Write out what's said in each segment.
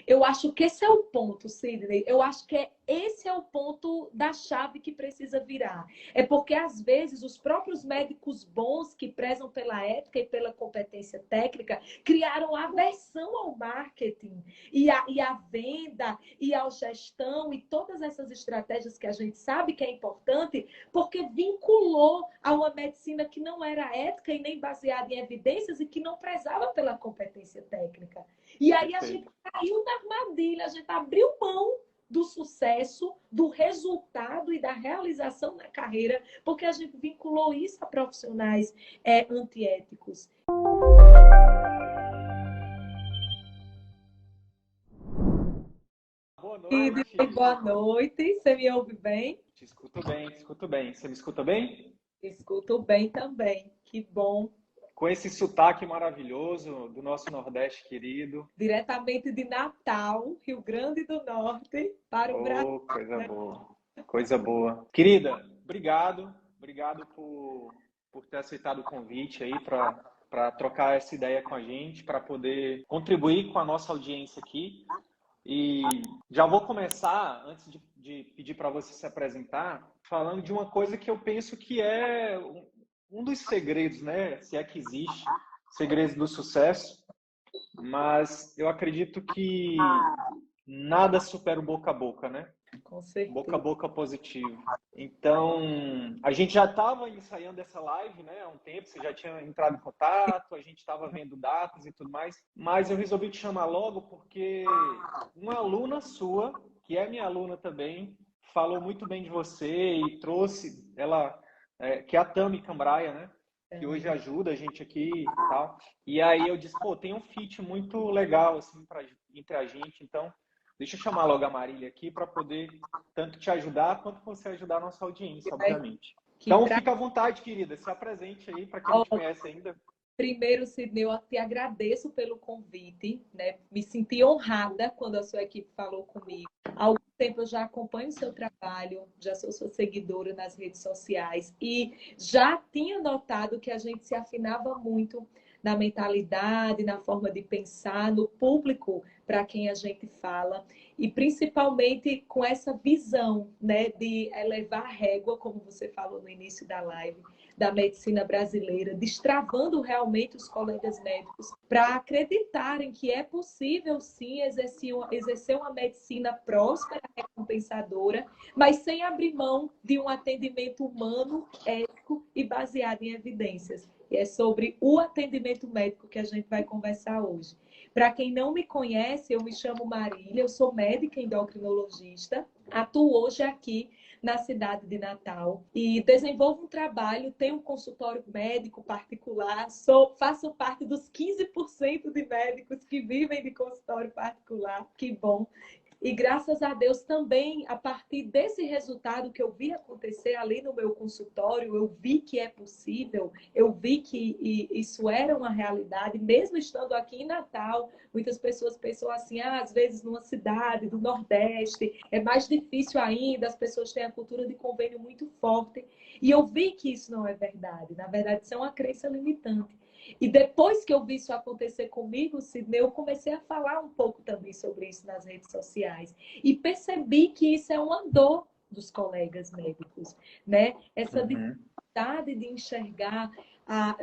Eu acho que esse é o ponto, Sidney. Eu acho que esse é o ponto da chave que precisa virar. É porque, às vezes, os próprios médicos bons que prezam pela ética e pela competência técnica criaram aversão ao marketing e à venda e à gestão e todas essas estratégias que a gente sabe que é importante, porque vinculou a uma medicina que não era ética e nem baseada em evidências e que não prezava pela competência técnica. E aí a gente caiu na armadilha, a gente abriu mão do sucesso, do resultado e da realização na carreira, porque a gente vinculou isso a profissionais antiéticos. Boa noite. Boa noite, você me ouve bem? Te escuto bem, te escuto bem. Você me escuta bem? Escuto bem também, que bom. Com esse sotaque maravilhoso do nosso Nordeste querido. Diretamente de Natal, Rio Grande do Norte, para o Brasil. Oh, coisa boa. Coisa boa. Querida, obrigado. Obrigado por ter aceitado o convite aí para trocar essa ideia com a gente, para poder contribuir com a nossa audiência aqui. E já vou começar, antes de pedir para você se apresentar, falando de uma coisa que eu penso que é um dos segredos, né? Se é que existe, segredos do sucesso. Mas eu acredito que nada supera o boca a boca, né? Com certeza. Boca a boca positivo. Então, a gente já estava ensaiando essa live, né, há um tempo, você já tinha entrado em contato, a gente estava vendo datas e tudo mais, mas eu resolvi te chamar logo porque uma aluna sua, que é minha aluna também, falou muito bem de você e trouxe ela, que é a Tami Cambraia, né, que hoje ajuda a gente aqui e tal. E aí eu disse, pô, tem um fit muito legal assim entre a gente, então deixa eu chamar logo a Marília aqui para poder tanto te ajudar quanto você ajudar a nossa audiência, obviamente. Então, fica à vontade, querida. Se apresente aí para quem não te conhece ainda. Primeiro, Sidney, eu te agradeço pelo convite, né? Me senti honrada quando a sua equipe falou comigo. Há algum tempo eu já acompanho o seu trabalho, já sou sua seguidora nas redes sociais e já tinha notado que a gente se afinava muito na mentalidade, na forma de pensar, no público para quem a gente fala e principalmente com essa visão, né, de elevar a régua, como você falou no início da live, da medicina brasileira, destravando realmente os colegas médicos para acreditarem que é possível, sim, exercer uma medicina próspera, recompensadora, mas sem abrir mão de um atendimento humano, ético e baseado em evidências. E é sobre o atendimento médico que a gente vai conversar hoje. Para quem não me conhece, eu me chamo Marília, eu sou médica endocrinologista, atuo hoje aqui na cidade de Natal e desenvolvo um trabalho, tenho um consultório médico particular, faço parte dos 15% de médicos que vivem de consultório particular, que bom. E graças a Deus também, a partir desse resultado que eu vi acontecer ali no meu consultório, eu vi que é possível, eu vi que isso era uma realidade, mesmo estando aqui em Natal. Muitas pessoas pensam assim, às vezes numa cidade do Nordeste é mais difícil ainda, as pessoas têm a cultura de convênio muito forte. E eu vi que isso não é verdade, na verdade isso é uma crença limitante. E depois que eu vi isso acontecer comigo, Sidney, eu comecei a falar um pouco também sobre isso nas redes sociais. E percebi que isso é uma dor dos colegas médicos, né? Essa dificuldade de enxergar,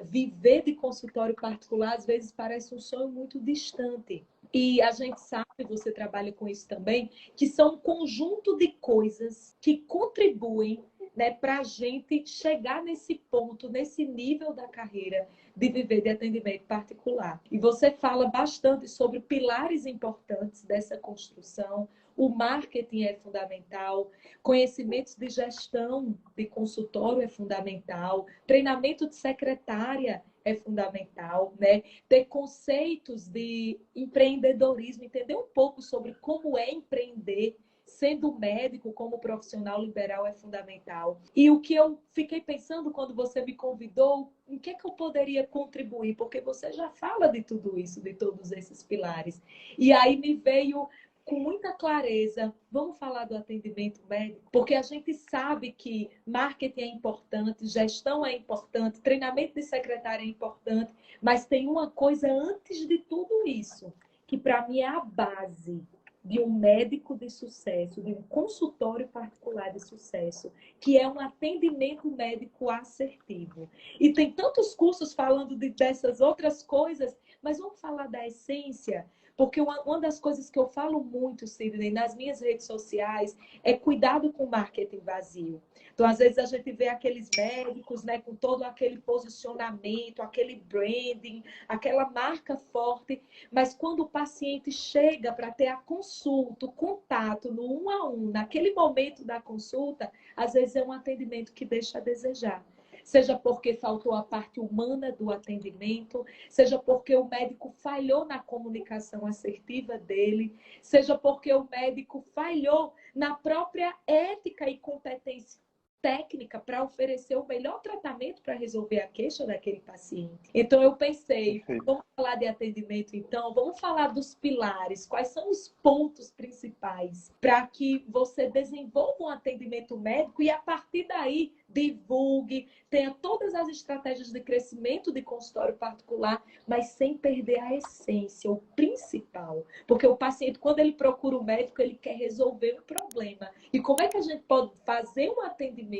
viver de consultório particular, às vezes parece um sonho muito distante. E a gente sabe, você trabalha com isso também, que são um conjunto de coisas que contribuem, né, para a gente chegar nesse ponto, nesse nível da carreira de viver de atendimento particular. E você fala bastante sobre pilares importantes dessa construção. O marketing é fundamental, conhecimentos de gestão de consultório é fundamental, treinamento de secretária é fundamental, né? Ter conceitos de empreendedorismo, entender um pouco sobre como é empreender, sendo médico como profissional liberal é fundamental. E o que eu fiquei pensando quando você me convidou, em que eu poderia contribuir? Porque você já fala de tudo isso, de todos esses pilares. E aí me veio com muita clareza, vamos falar do atendimento médico, porque a gente sabe que marketing é importante, gestão é importante, treinamento de secretária é importante, mas tem uma coisa antes de tudo isso, que para mim é a base de um médico de sucesso, de um consultório particular de sucesso, que é um atendimento médico assertivo. E tem tantos cursos falando dessas outras coisas, mas vamos falar da essência, porque uma das coisas que eu falo muito, Sidney, nas minhas redes sociais, é cuidado com o marketing vazio. Então, às vezes, a gente vê aqueles médicos, né, com todo aquele posicionamento, aquele branding, aquela marca forte, mas quando o paciente chega para ter a consulta, o contato no 1 a 1, naquele momento da consulta, às vezes é um atendimento que deixa a desejar. Seja porque faltou a parte humana do atendimento, seja porque o médico falhou na comunicação assertiva dele, seja porque o médico falhou na própria ética e competência técnica para oferecer o melhor tratamento para resolver a queixa daquele paciente. Então, eu pensei, vamos falar de atendimento, então, vamos falar dos pilares, quais são os pontos principais para que você desenvolva um atendimento médico e, a partir daí, divulgue, tenha todas as estratégias de crescimento de consultório particular, mas sem perder a essência, o principal. Porque o paciente, quando ele procura o médico, ele quer resolver um problema. E como é que a gente pode fazer um atendimento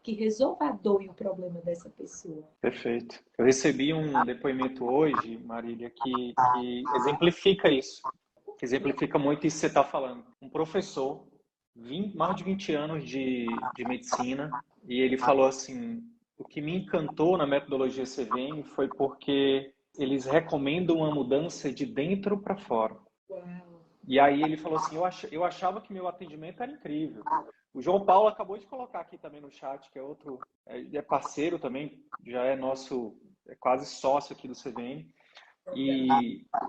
que resolva a dor e o problema dessa pessoa? Perfeito. Eu recebi um depoimento hoje, Marília, que exemplifica isso. Que exemplifica muito isso que você está falando. Um professor, mais de 20 anos de medicina, e ele falou assim, o que me encantou na metodologia CVM foi porque eles recomendam uma mudança de dentro para fora. Uau. E aí ele falou assim, eu achava que meu atendimento era incrível. O João Paulo acabou de colocar aqui também no chat, que é outro, é parceiro também, já é nosso, é quase sócio aqui do CVM. E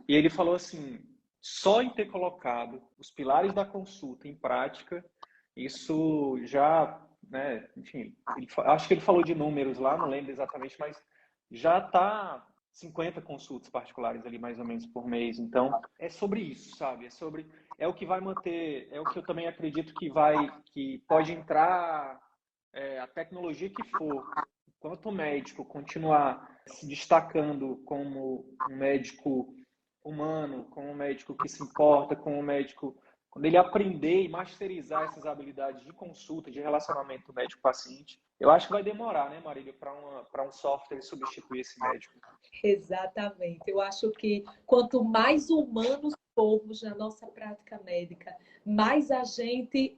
ele falou assim, só em ter colocado os pilares da consulta em prática, isso já, né, enfim, acho que ele falou de números lá, não lembro exatamente, mas já está 50 consultas particulares ali mais ou menos por mês. Então, é sobre isso, sabe? É o que vai manter, é o que eu também acredito que pode entrar a tecnologia que for. Enquanto o médico continuar se destacando como um médico humano, como um médico que se importa, como um médico, quando ele aprender e masterizar essas habilidades de consulta, de relacionamento médico-paciente, eu acho que vai demorar, né, Marília, para um software substituir esse médico. Exatamente. Eu acho que quanto mais humanos formos na nossa prática médica, mais a gente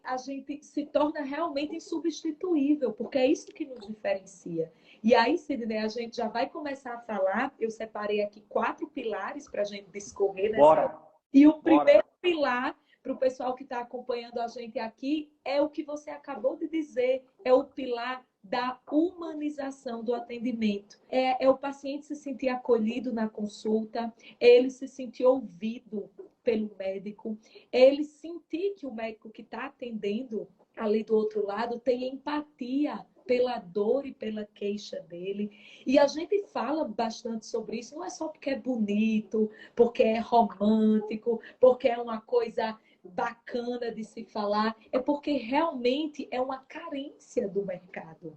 se torna realmente insubstituível, porque é isso que nos diferencia. E aí, Sidney, a gente já vai começar a falar. Eu separei aqui 4 pilares para a gente discorrer nessa. Bora! E o Bora. primeiro pilar, para o pessoal que está acompanhando a gente aqui, é o que você acabou de dizer, é o pilar da humanização do atendimento. É o paciente se sentir acolhido na consulta, ele se sentir ouvido pelo médico, ele sentir que o médico que está atendendo ali do outro lado tem empatia pela dor e pela queixa dele. E a gente fala bastante sobre isso, não é só porque é bonito, porque é romântico, porque é uma coisa bacana de se falar, é porque realmente é uma carência do mercado.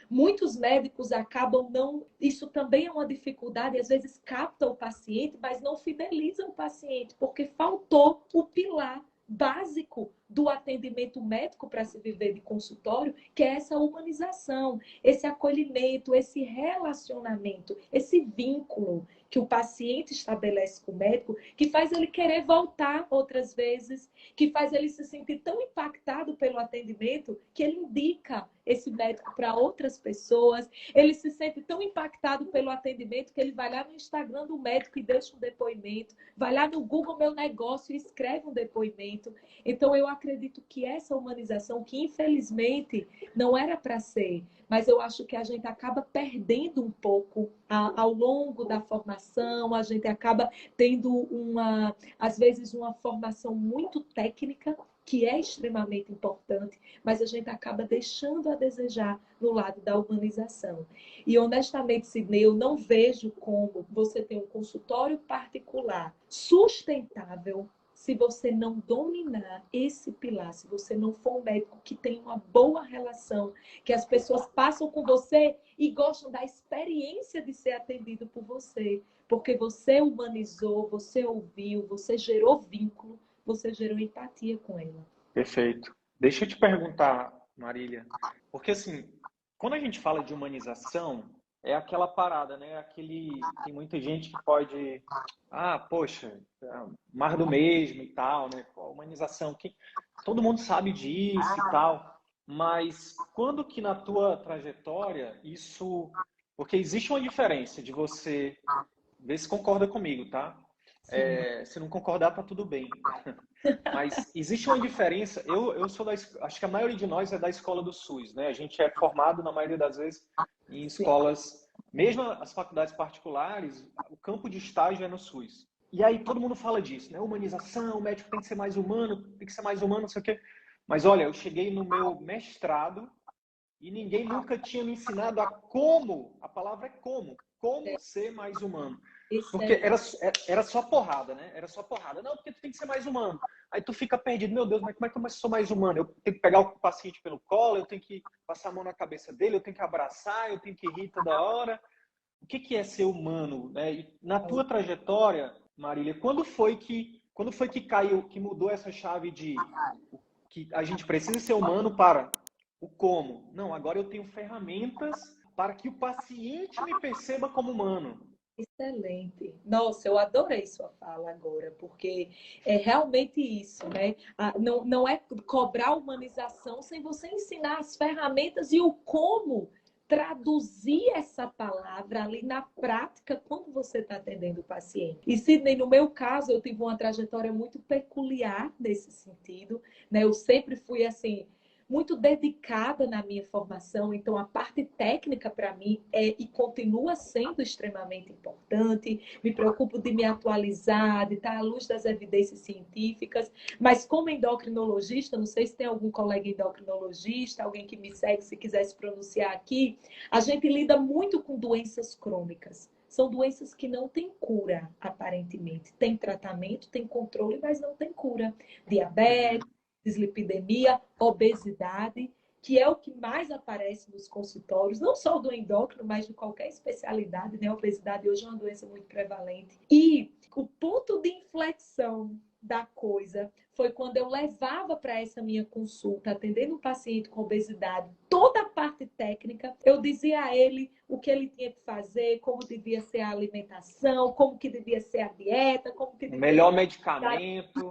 Muitos médicos acabam não. Isso também é uma dificuldade, às vezes capta o paciente, mas não fideliza o paciente, porque faltou o pilar básico do atendimento médico para se viver de consultório, que é essa humanização, esse acolhimento, esse relacionamento, esse vínculo que o paciente estabelece com o médico, que faz ele querer voltar outras vezes, que faz ele se sentir tão impactado pelo atendimento que ele indica esse médico para outras pessoas, ele se sente tão impactado pelo atendimento que ele vai lá no Instagram do médico e deixa um depoimento, vai lá no Google Meu Negócio e escreve um depoimento. Então, eu acredito que essa humanização, que infelizmente não era para ser, mas eu acho que a gente acaba perdendo um pouco ao longo da formação, a gente acaba tendo às vezes, uma formação muito técnica, que é extremamente importante, mas a gente acaba deixando a desejar no lado da humanização. E, honestamente, Sidney, eu não vejo como você ter um consultório particular sustentável se você não dominar esse pilar, se você não for um médico que tem uma boa relação, que as pessoas passam com você e gostam da experiência de ser atendido por você, porque você humanizou, você ouviu, você gerou vínculo, você gerou empatia com ela. Perfeito. Deixa eu te perguntar, Marília, porque assim, quando a gente fala de humanização, é aquela parada, né? Tem muita gente que pode, poxa, mais do mesmo e tal, né? Pô, humanização, todo mundo sabe disso e tal, mas quando que na tua trajetória isso, porque existe uma diferença de você, vê se concorda comigo, tá? Se não concordar, tá tudo bem. Mas existe uma diferença. Eu sou acho que a maioria de nós é da escola do SUS, né? A gente é formado, na maioria das vezes, em escolas, mesmo as faculdades particulares, o campo de estágio é no SUS. E aí todo mundo fala disso, né? Humanização, o médico tem que ser mais humano, tem que ser mais humano, não sei o quê. Mas olha, eu cheguei no meu mestrado e ninguém nunca tinha me ensinado a palavra é como ser mais humano. Porque era só porrada, né? Era só porrada. Não, porque tu tem que ser mais humano. Aí tu fica perdido. Meu Deus, mas como é que eu sou mais humano? Eu tenho que pegar o paciente pelo colo, eu tenho que passar a mão na cabeça dele, eu tenho que abraçar, eu tenho que rir toda hora. O que é ser humano? Né? E na tua trajetória, Marília, quando foi que caiu, que mudou essa chave de que a gente precisa ser humano para o como? Não, agora eu tenho ferramentas para que o paciente me perceba como humano. Excelente. Nossa, eu adorei sua fala agora, porque é realmente isso, né? Não é cobrar humanização sem você ensinar as ferramentas e o como traduzir essa palavra ali na prática quando você está atendendo o paciente. E, Sidney, no meu caso, eu tive uma trajetória muito peculiar nesse sentido, né? Eu sempre fui assim muito dedicada na minha formação, então a parte técnica para mim é e continua sendo extremamente importante. Me preocupo de me atualizar, de estar à luz das evidências científicas, mas como endocrinologista, não sei se tem algum colega endocrinologista, alguém que me segue, se quiser se pronunciar aqui, a gente lida muito com doenças crônicas. São doenças que não têm cura, aparentemente. Tem tratamento, tem controle, mas não tem cura. Diabetes, dislipidemia, obesidade, que é o que mais aparece nos consultórios, não só do endócrino, mas de qualquer especialidade, né? A obesidade hoje é uma doença muito prevalente. E o ponto de inflexão da coisa foi quando eu levava para essa minha consulta, atendendo um paciente com obesidade, toda a parte técnica, eu dizia a ele o que ele tinha que fazer, como devia ser a alimentação, como que devia ser a dieta, como que devia melhor ser medicamento,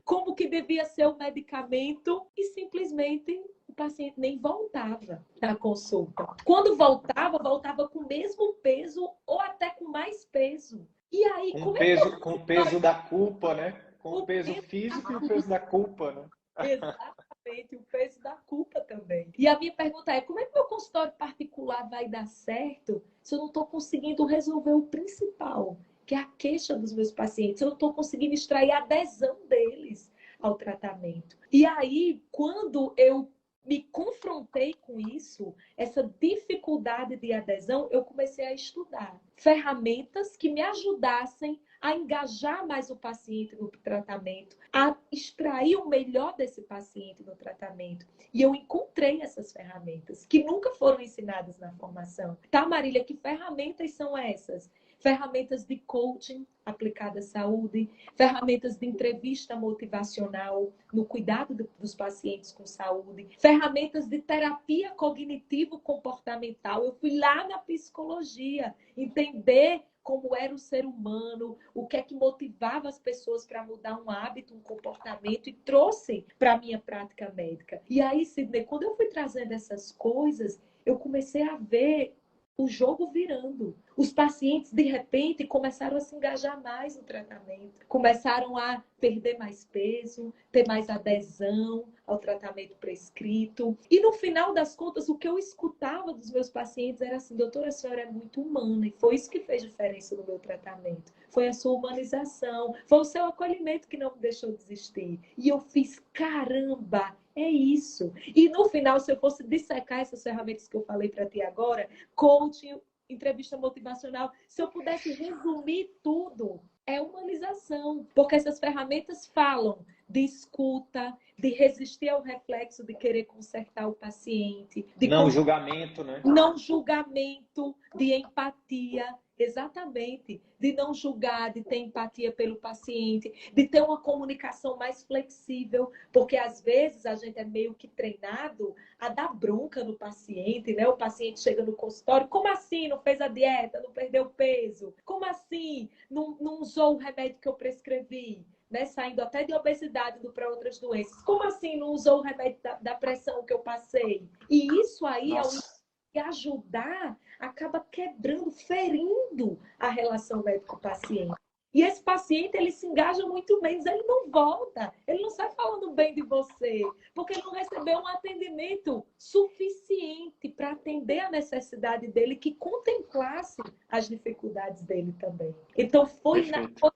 como que devia ser o medicamento, e simplesmente o paciente nem voltava à consulta. Quando voltava, voltava com o mesmo peso ou até com mais peso. E aí, como é que com o peso da culpa, né? Com o peso físico e o peso da culpa, né? Exatamente, o peso da culpa também. E a minha pergunta é, como é que meu consultório particular vai dar certo se eu não estou conseguindo resolver o principal, que é a queixa dos meus pacientes? Eu não estou conseguindo extrair a adesão deles ao tratamento. E aí, quando eu me confrontei com isso, essa dificuldade de adesão, eu comecei a estudar ferramentas que me ajudassem a engajar mais o paciente no tratamento, a extrair o melhor desse paciente no tratamento. E eu encontrei essas ferramentas que nunca foram ensinadas na formação. Tá, Marília, que ferramentas são essas? Ferramentas de coaching aplicada à saúde, ferramentas de entrevista motivacional no cuidado dos pacientes com saúde, ferramentas de terapia cognitivo-comportamental. Eu fui lá na psicologia entender como era o ser humano, o que é que motivava as pessoas para mudar um hábito, um comportamento, e trouxe para a minha prática médica. E aí, Sidney, quando eu fui trazendo essas coisas, eu comecei a ver o jogo virando. Os pacientes, de repente, começaram a se engajar mais no tratamento, começaram a perder mais peso, ter mais adesão ao tratamento prescrito. E no final das contas, o que eu escutava dos meus pacientes era assim: doutora, a senhora é muito humana, e foi isso que fez diferença no meu tratamento. Foi a sua humanização, foi o seu acolhimento que não me deixou desistir. E eu fiz, caramba, é isso. E no final, se eu fosse dissecar essas ferramentas que eu falei para ti agora, coaching, entrevista motivacional, se eu pudesse resumir tudo, é humanização, porque essas ferramentas falam de escuta, de resistir ao reflexo de querer consertar o paciente, de Não julgamento, né? não julgamento, de empatia, exatamente, de não julgar, de ter empatia pelo paciente, de ter uma comunicação mais flexível, porque às vezes a gente é meio que treinado a dar bronca no paciente, né? O paciente chega no consultório, como assim não fez a dieta, não perdeu peso? Como assim não usou o remédio que eu prescrevi? Né, saindo até de obesidade para outras doenças. Como assim não usou o remédio da pressão que eu passei? E isso aí, ao Nossa. ajudar, acaba quebrando, ferindo a relação médico-paciente. E esse paciente, ele se engaja muito menos, ele não volta, ele não sai falando bem de você, porque ele não recebeu um atendimento suficiente para atender a necessidade dele, que contemplasse as dificuldades dele também. Então, foi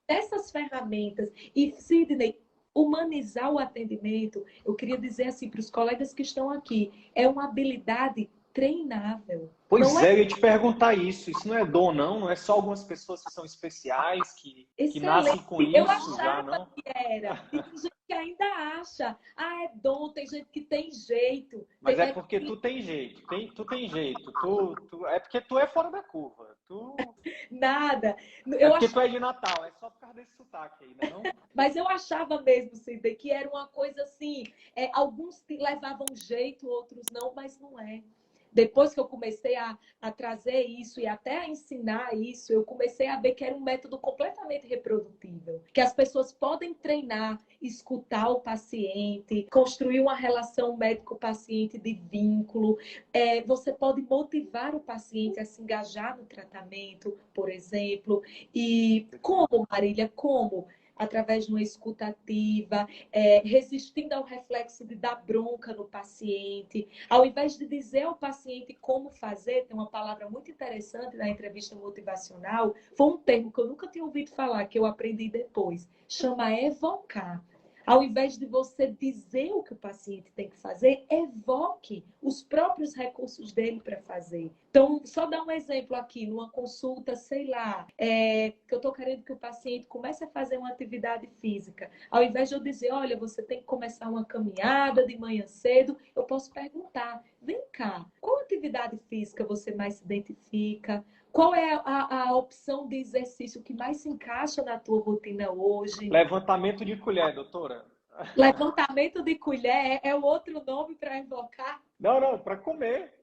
nessas ferramentas. E, Sidney, humanizar o atendimento, eu queria dizer assim para os colegas que estão aqui, é uma habilidade treinável. Pois é, eu ia te perguntar isso. Isso não é dom, não? Não é só algumas pessoas que são especiais, que nascem com Eu isso, já achava não? que era. E tem gente que ainda acha. Ah, é dom, tem gente que tem jeito. Mas é porque tu tem jeito. Tu tem jeito. É porque tu é fora da curva. Nada. É Eu porque ach... tu é de Natal. É só por causa desse sotaque aí, né, não? Mas eu achava mesmo, Cida, que era uma coisa assim. Alguns levavam jeito, outros não, mas não é. Depois que eu comecei a trazer isso e até a ensinar isso, eu comecei a ver que era um método completamente reprodutível. Que as pessoas podem treinar, escutar o paciente, construir uma relação médico-paciente de vínculo. Você pode motivar o paciente a se engajar no tratamento, por exemplo. E como, Marília, como? Através de uma escuta ativa, resistindo ao reflexo de dar bronca no paciente. Ao invés de dizer ao paciente como fazer, tem uma palavra muito interessante na entrevista motivacional, foi um termo que eu nunca tinha ouvido falar, que eu aprendi depois, chama evocar. Ao invés de você dizer o que o paciente tem que fazer, evoque os próprios recursos dele para fazer. Então, só dar um exemplo aqui, numa consulta, sei lá, que eu estou querendo que o paciente comece a fazer uma atividade física. Ao invés de eu dizer, olha, você tem que começar uma caminhada de manhã cedo, eu posso perguntar, vem cá, qual atividade física você mais se identifica? Qual é a opção de exercício que mais se encaixa na tua rotina hoje? Levantamento de colher, doutora. Levantamento de colher é o outro nome para evocar? Não, para comer.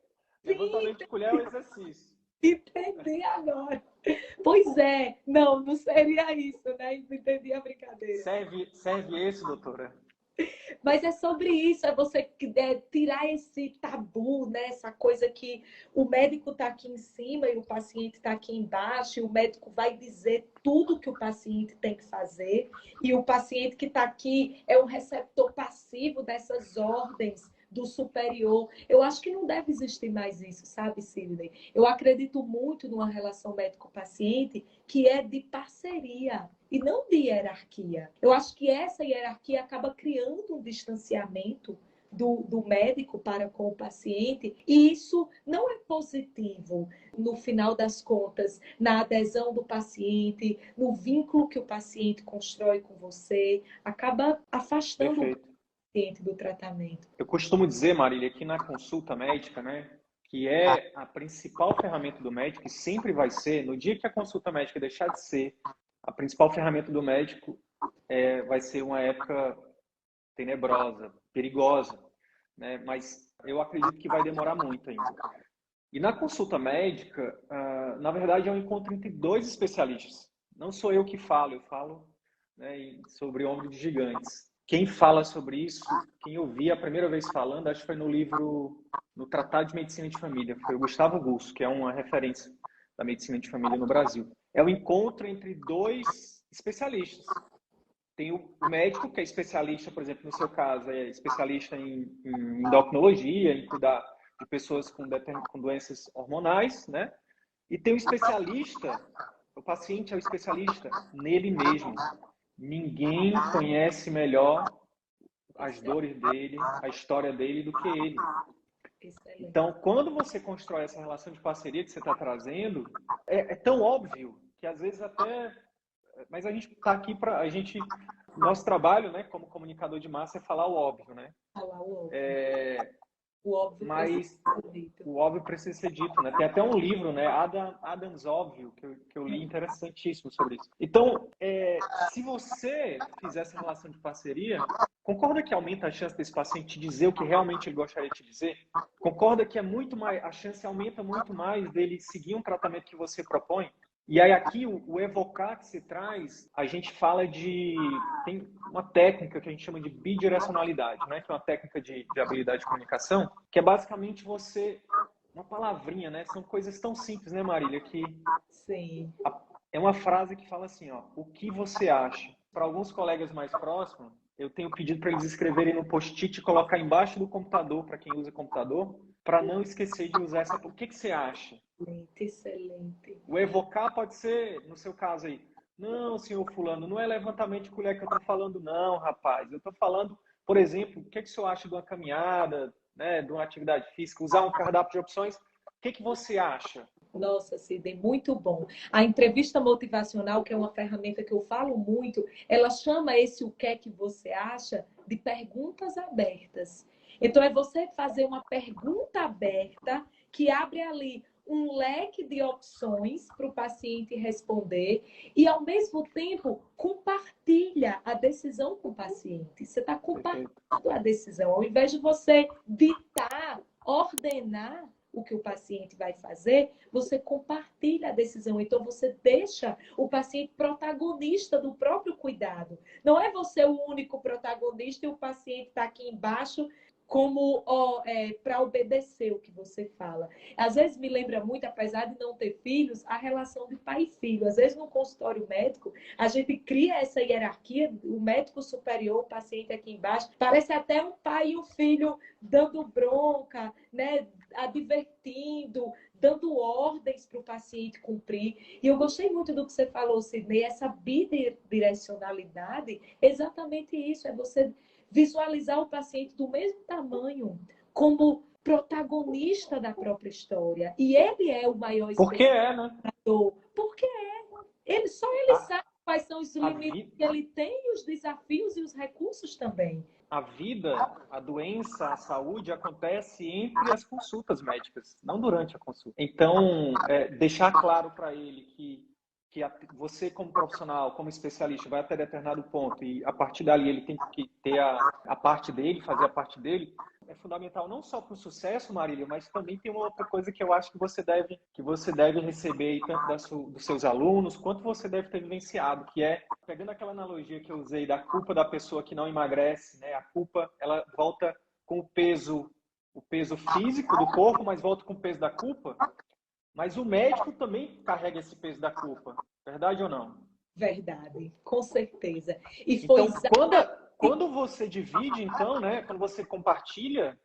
Sim, Levantamento de colher é o exercício. entendi agora. Pois é, não seria isso, né? Entendi a brincadeira. Serve esse, doutora? Mas é sobre isso, é você tirar esse tabu, né? Essa coisa que o médico está aqui em cima e o paciente está aqui embaixo, e o médico vai dizer tudo que o paciente tem que fazer, e o paciente que está aqui é um receptor passivo dessas ordens do superior. Eu acho que não deve existir mais isso, sabe, Sidney? Eu acredito muito numa relação médico-paciente que é de parceria e não de hierarquia. Eu acho que essa hierarquia acaba criando um distanciamento do médico para com o paciente, e isso não é positivo no final das contas, na adesão do paciente, no vínculo que o paciente constrói com você, acaba afastando o paciente do tratamento. Eu costumo dizer, Marília, que na consulta médica, né, que é a principal ferramenta do médico, e sempre vai ser, no dia que a consulta médica deixar de ser a principal ferramenta do médico, vai ser uma época tenebrosa, perigosa, né? Mas eu acredito que vai demorar muito ainda. E na consulta médica, na verdade, é um encontro entre dois especialistas. Não sou eu que falo, eu falo, né, sobre ombro de gigantes. Quem fala sobre isso, quem eu vi a primeira vez falando, acho que foi no Tratado de Medicina de Família, foi o Gustavo Gusso, que é uma referência da medicina de família no Brasil. É um encontro entre dois especialistas. Tem o médico, que é especialista, por exemplo, no seu caso, é especialista em endocrinologia, em cuidar de pessoas com doenças hormonais, né? E tem o especialista, o paciente é o especialista nele mesmo. Ninguém conhece melhor as dores dele, a história dele do que ele. Então, quando você constrói essa relação de parceria que você está trazendo, é tão óbvio que às vezes até Mas a gente está aqui para a gente, nosso trabalho, né, como comunicador de massa é falar o óbvio, né? Falar o óbvio. É, O óbvio precisa mas ser dito. o óbvio precisa ser dito, né? Tem até um livro, né, Adam's Óbvio, que eu li interessantíssimo sobre isso. Então, se você fizer essa relação de parceria, concorda que aumenta a chance desse paciente te dizer o que realmente ele gostaria de te dizer? Concorda que é muito mais, a chance aumenta muito mais dele seguir um tratamento que você propõe? E aí aqui o evocar que se traz, a gente fala tem uma técnica que a gente chama de bidirecionalidade, né? Que é uma técnica de habilidade de comunicação, que é basicamente uma palavrinha, né? São coisas tão simples, né, Marília, que Sim. é uma frase que fala assim, ó, o que você acha? Para alguns colegas mais próximos, eu tenho pedido para eles escreverem no post-it e colocar embaixo do computador, para quem usa computador, para não esquecer de usar essa. O que você acha? Excelente, excelente. O evocar pode ser, no seu caso aí, não, senhor fulano, não é levantamento de colher que eu estou falando, não, rapaz. Eu estou falando, por exemplo, o que o senhor acha de uma caminhada, né, de uma atividade física, usar um cardápio de opções? O que você acha? Nossa, Sidney, muito bom. A entrevista motivacional, que é uma ferramenta que eu falo muito, ela chama esse o que é que você acha de perguntas abertas. Então, é você fazer uma pergunta aberta que abre ali um leque de opções para o paciente responder e, ao mesmo tempo, compartilha a decisão com o paciente. Você está compartilhando a decisão. Ao invés de você ditar, ordenar o que o paciente vai fazer, você compartilha a decisão. Então, você deixa o paciente protagonista do próprio cuidado. Não é você o único protagonista e o paciente está aqui embaixo como para obedecer o que você fala. Às vezes me lembra muito, apesar de não ter filhos, a relação de pai e filho. Às vezes no consultório médico, a gente cria essa hierarquia, o médico superior, o paciente aqui embaixo, parece até um pai e um filho dando bronca, né? Advertindo, dando ordens para o paciente cumprir. E eu gostei muito do que você falou, Sidney, essa bidirecionalidade, exatamente isso, é você visualizar o paciente do mesmo tamanho, como protagonista da própria história. E ele é o maior Porque né? especializador. Porque só ele A, sabe quais são os a, limites vi, que ele tem, e os desafios e os recursos também. a vida, a doença, a saúde acontece entre as consultas médicas, não durante a consulta. Então, deixar claro para ele que você, como profissional, como especialista, vai até determinado ponto e a partir dali ele tem que ter a parte dele, fazer a parte dele, é fundamental não só para o sucesso, Marília, mas também tem uma outra coisa que eu acho que você deve receber aí, tanto dos seus alunos, quanto você deve ter vivenciado, que é, pegando aquela analogia que eu usei da culpa da pessoa que não emagrece, né? A culpa, ela volta com o peso físico do corpo, mas volta com o peso da culpa. Mas o médico também carrega esse peso da culpa, verdade ou não? Verdade, com certeza. E foi Então, exatamente quando você divide, então, né? Quando você compartilha,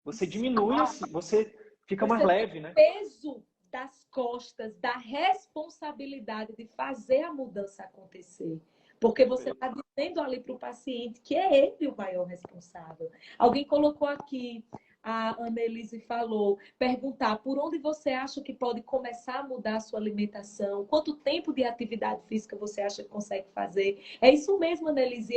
você diminui, você fica mais você tem leve, né? peso das costas, da responsabilidade de fazer a mudança acontecer. Porque você está dizendo ali para o paciente que é ele o maior responsável. Alguém colocou aqui, a Annelise falou, perguntar por onde você acha que pode começar a mudar a sua alimentação, quanto tempo de atividade física você acha que consegue fazer. É isso mesmo, Annelise,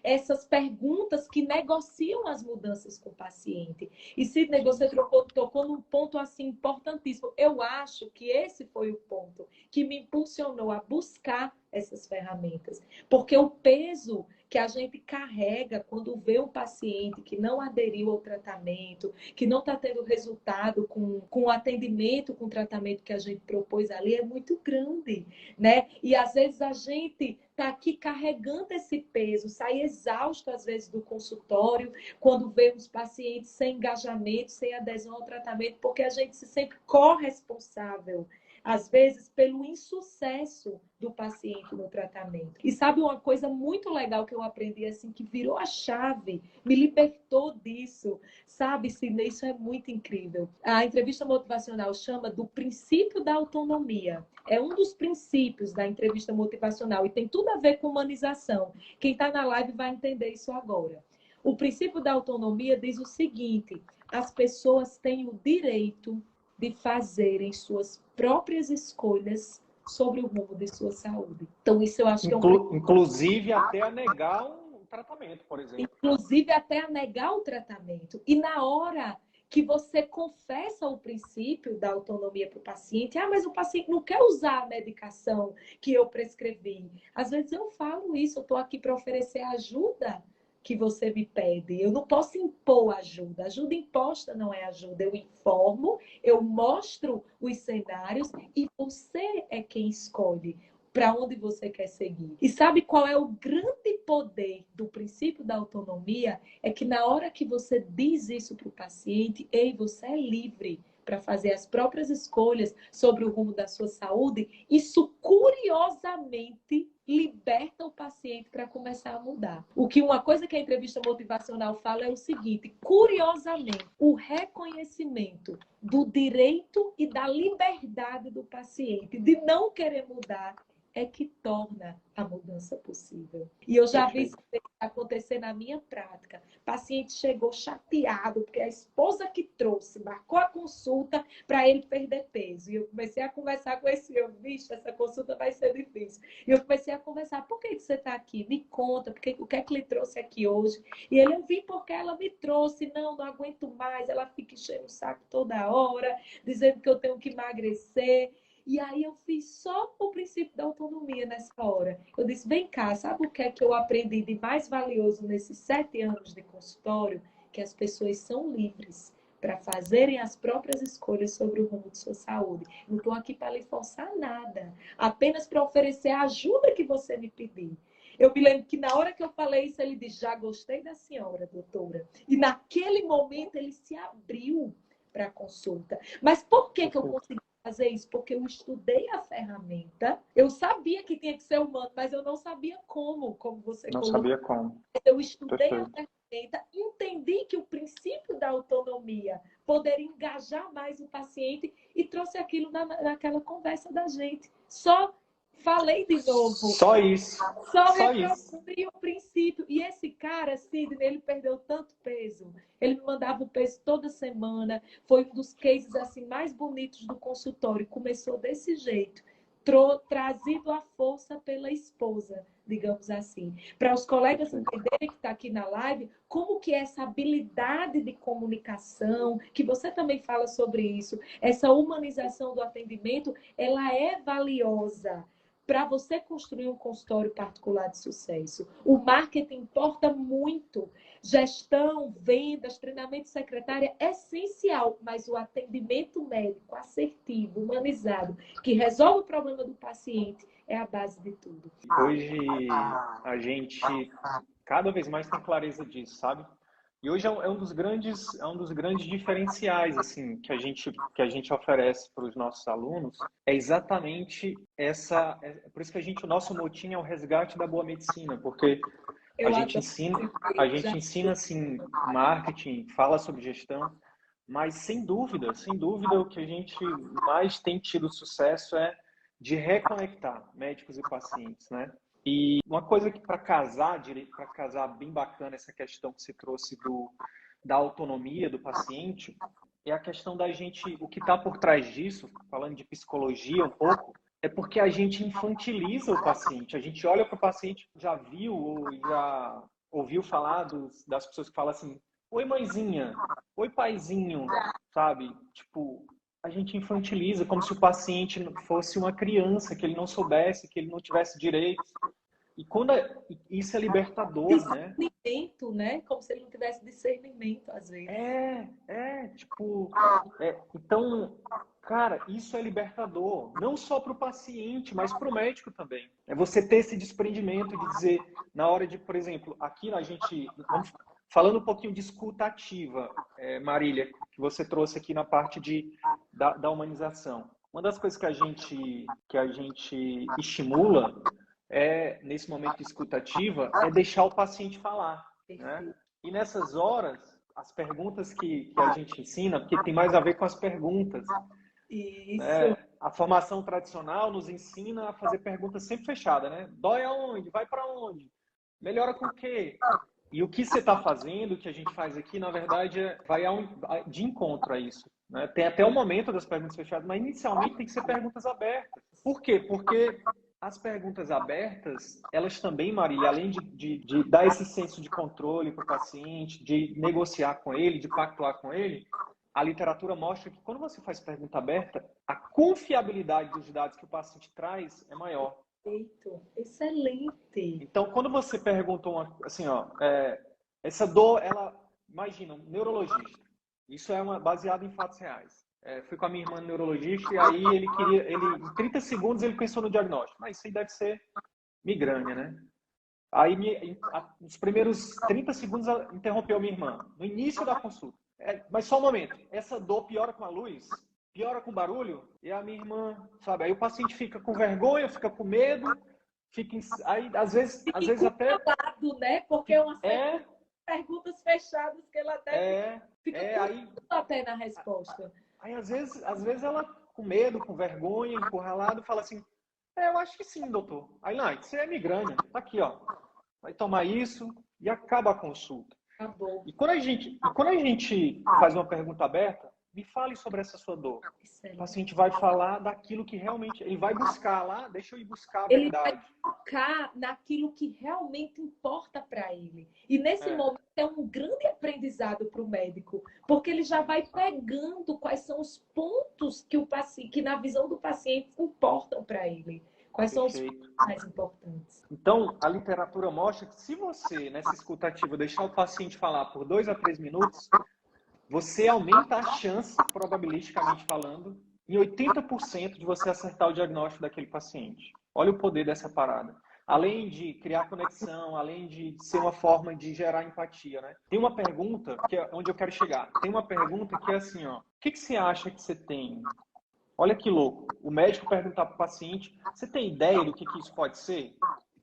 essas perguntas que negociam as mudanças com o paciente. E Sidney, você tocou num ponto assim importantíssimo. Eu acho que esse foi o ponto que me impulsionou a buscar essas ferramentas. Porque o peso que a gente carrega quando vê um paciente que não aderiu ao tratamento, que não está tendo resultado com o atendimento, com o tratamento que a gente propôs ali, é muito grande, né? E às vezes a gente está aqui carregando esse peso, sai exausto às vezes do consultório, quando vê os pacientes sem engajamento, sem adesão ao tratamento, porque a gente se sente corresponsável, às vezes, pelo insucesso do paciente no tratamento. E sabe uma coisa muito legal que eu aprendi, assim, que virou a chave, me libertou disso, sabe, Sidney? Isso é muito incrível. A entrevista motivacional chama do princípio da autonomia. É um dos princípios da entrevista motivacional e tem tudo a ver com humanização. Quem está na live vai entender isso agora. O princípio da autonomia diz o seguinte: as pessoas têm o direito de fazerem suas próprias escolhas sobre o rumo de sua saúde. Então, isso eu acho que é Inclusive até a negar um tratamento, por exemplo. Inclusive até a negar o tratamento. E na hora que você confessa o princípio da autonomia para o paciente, mas o paciente não quer usar a medicação que eu prescrevi. Às vezes eu falo isso, eu estou aqui para oferecer ajuda que você me pede. Eu não posso impor ajuda. Ajuda imposta não é ajuda. Eu informo, eu mostro os cenários e você é quem escolhe para onde você quer seguir. E sabe qual é o grande poder do princípio da autonomia? É que na hora que você diz isso para o paciente, ei, você é livre para fazer as próprias escolhas sobre o rumo da sua saúde, isso curiosamente liberta o paciente para começar a mudar. Uma coisa que a entrevista motivacional fala é o seguinte: curiosamente, o reconhecimento do direito e da liberdade do paciente de não querer mudar é que torna a mudança possível. E eu já vi isso acontecer na minha prática. O paciente chegou chateado, porque a esposa que trouxe, marcou a consulta para ele perder peso. E eu comecei a conversar com esse homem, bicho, essa consulta vai ser difícil. E eu comecei a conversar, por que você está aqui? Me conta, o que é que lhe trouxe aqui hoje? E ele, eu vim porque ela me trouxe, não aguento mais, ela fica enchendo o saco toda hora, dizendo que eu tenho que emagrecer. E aí eu fiz só o princípio da autonomia nessa hora. Eu disse, vem cá, sabe o que é que eu aprendi de mais valioso nesses 7 anos de consultório? Que as pessoas são livres para fazerem as próprias escolhas sobre o rumo de sua saúde. Não estou aqui para lhe forçar nada, apenas para oferecer a ajuda que você me pediu. Eu me lembro que na hora que eu falei isso, ele disse, já gostei da senhora, doutora. E naquele momento ele se abriu para a consulta. Mas por que eu consegui fazer isso? Porque eu estudei a ferramenta, eu sabia que tinha que ser humano, mas eu não sabia como você não colocou. Sabia como. Eu estudei a ferramenta, entendi que o princípio da autonomia poderia engajar mais o paciente e trouxe aquilo naquela conversa da gente. Só falei de novo. Só isso. Só reprogrami o princípio. E esse cara, Sidney, ele perdeu tanto peso. Ele me mandava o peso toda semana. Foi um dos cases assim, mais bonitos do consultório. Começou desse jeito. Trazido à força pela esposa, digamos assim. Para os colegas entenderem que está aqui na live, como que essa habilidade de comunicação, que você também fala sobre isso, essa humanização do atendimento, ela é valiosa para você construir um consultório particular de sucesso. O marketing importa muito. Gestão, vendas, treinamento de secretária é essencial, mas o atendimento médico assertivo, humanizado, que resolve o problema do paciente, é a base de tudo. Hoje a gente cada vez mais tem clareza disso, sabe? E hoje é um dos grandes diferenciais assim que a gente oferece para os nossos alunos, é exatamente por isso que o nosso motim é o resgate da boa medicina, porque a gente ensina assim marketing, fala sobre gestão, mas sem dúvida o que a gente mais tem tido sucesso é de reconectar médicos e pacientes, né? E uma coisa que para casar bem bacana essa questão que você trouxe da autonomia do paciente, é a questão da gente, o que está por trás disso, falando de psicologia um pouco, é porque a gente infantiliza o paciente. A gente olha para o paciente, já viu ou já ouviu falar das pessoas que falam assim, oi mãezinha, oi paizinho, sabe? Tipo, a gente infantiliza como se o paciente fosse uma criança, que ele não soubesse, que ele não tivesse direitos. E isso é libertador, né? Discernimento, né? Como se ele não tivesse discernimento, às vezes. Então, cara, isso é libertador. Não só para o paciente, mas para o médico também. É você ter esse desprendimento de dizer, na hora de, por exemplo, aqui falando um pouquinho de escuta ativa, Marília, que você trouxe aqui na parte da humanização. Uma das coisas que a gente estimula nesse momento de escuta ativa, é deixar o paciente falar, né? E nessas horas, as perguntas que a gente ensina, porque tem mais a ver com as perguntas. Isso. Né? A formação tradicional nos ensina a fazer perguntas sempre fechadas, né? Dói aonde? Vai para onde? Melhora com o quê? E o que você está fazendo, o que a gente faz aqui, na verdade, vai de encontro a isso. Né? Tem até o momento das perguntas fechadas, mas inicialmente tem que ser perguntas abertas. Por quê? Porque as perguntas abertas, elas também, Marília, além de dar esse senso de controle para o paciente, de negociar com ele, de pactuar com ele, a literatura mostra que quando você faz pergunta aberta, a confiabilidade dos dados que o paciente traz é maior. Perfeito, excelente. Então, quando você pergunta assim, ó, essa dor, imagina, um neurologista, isso é baseado em fatos reais. Fui com a minha irmã no neurologista e aí em 30 segundos ele pensou no diagnóstico. Mas isso aí deve ser migrânia, né? Aí, nos primeiros 30 segundos, ela interrompeu minha irmã, no início da consulta. Mas só um momento, essa dor piora com a luz? Piora com o barulho? E a minha irmã, sabe? Aí o paciente fica com vergonha, fica com medo, aí às vezes até... Lado, né? Porque é uma série de perguntas fechadas que ela até fica aí, até na resposta. Aí às vezes ela com medo, com vergonha, encurralada, fala assim, eu acho que sim, doutor. Aí não, isso é migrânia, tá aqui, ó. Vai tomar isso e acaba a consulta. Acabou. E quando a gente faz uma pergunta aberta, me fale sobre essa sua dor. Excelente. O paciente vai falar daquilo que realmente... Ele vai buscar lá, deixa eu ir buscar a Ele verdade. vai focar naquilo que realmente importa para ele. E nesse momento é um grande aprendizado para o médico, porque ele já vai pegando quais são os pontos que na visão do paciente importam para ele. Quais são os pontos mais importantes. Então, a literatura mostra que se você, nessa escutativa, deixar o paciente falar por 2 a 3 minutos, você aumenta a chance, probabilisticamente falando, em 80% de você acertar o diagnóstico daquele paciente. Olha o poder dessa parada. Além de criar conexão, além de ser uma forma de gerar empatia, né? Tem uma pergunta, que é onde eu quero chegar. Tem uma pergunta que é assim, ó. O que você acha que você tem? Olha que louco. O médico perguntar para o paciente, você tem ideia do que isso pode ser?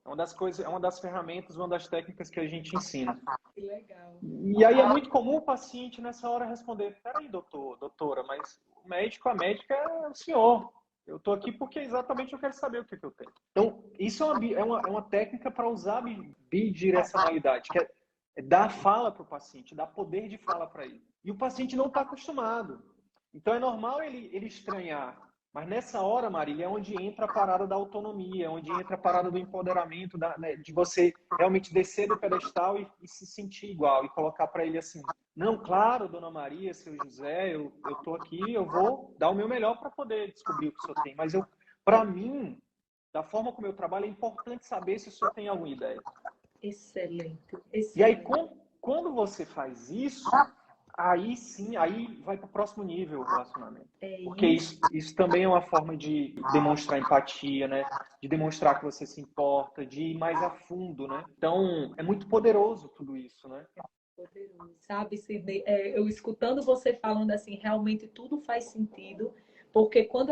É uma das coisas, é uma das ferramentas, uma das técnicas que a gente ensina. Que legal. E aí é muito comum o paciente nessa hora responder, peraí, doutora, mas o médico, a médica é o senhor. Eu estou aqui porque exatamente eu quero saber o que eu tenho. Então, isso é uma técnica para usar bidirecionalidade, que é dar fala para o paciente, dar poder de fala para ele. E o paciente não está acostumado. Então, é normal ele estranhar. Mas nessa hora, Marília, é onde entra a parada da autonomia, onde entra a parada do empoderamento, de você realmente descer do pedestal e se sentir igual, e colocar para ele assim, não, claro, dona Maria, seu José, eu estou aqui, eu vou dar o meu melhor para poder descobrir o que o senhor tem. Mas para mim, da forma como eu trabalho, é importante saber se o senhor tem alguma ideia. Excelente. E aí, quando você faz isso, aí sim, aí vai para o próximo nível o relacionamento. Porque isso também é uma forma de demonstrar empatia, né? De demonstrar que você se importa, de ir mais a fundo, né? Então, é muito poderoso tudo isso, né? Poderoso. Sabe, Sidney, eu escutando você falando assim, realmente tudo faz sentido, porque quando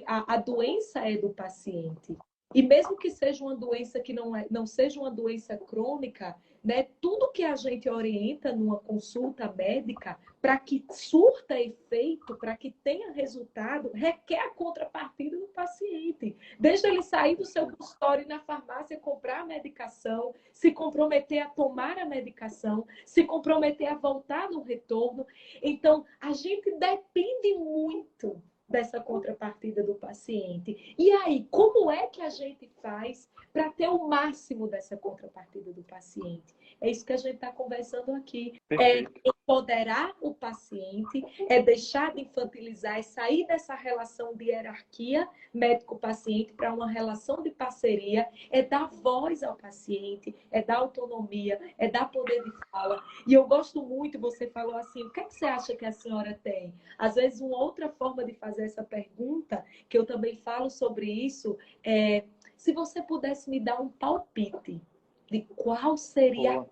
a doença é do paciente, e mesmo que seja uma doença que não seja uma doença crônica, né, tudo que a gente orienta numa consulta médica, para que surta efeito, para que tenha resultado, requer a contrapartida do paciente. Desde ele sair do seu consultório e na farmácia comprar a medicação, se comprometer a tomar a medicação, se comprometer a voltar no retorno. Então, a gente depende muito dessa contrapartida do paciente. E aí, como é que a gente faz para ter o máximo dessa contrapartida do paciente? É isso que a gente está conversando aqui. Perfeito. É empoderar o paciente, é deixar de infantilizar, é sair dessa relação de hierarquia médico-paciente para uma relação de parceria, é dar voz ao paciente, é dar autonomia, é dar poder de fala. E eu gosto muito, você falou assim, o que é que você acha que a senhora tem? Às vezes, uma outra forma de fazer essa pergunta, que eu também falo sobre isso, é se você pudesse me dar um palpite de qual seria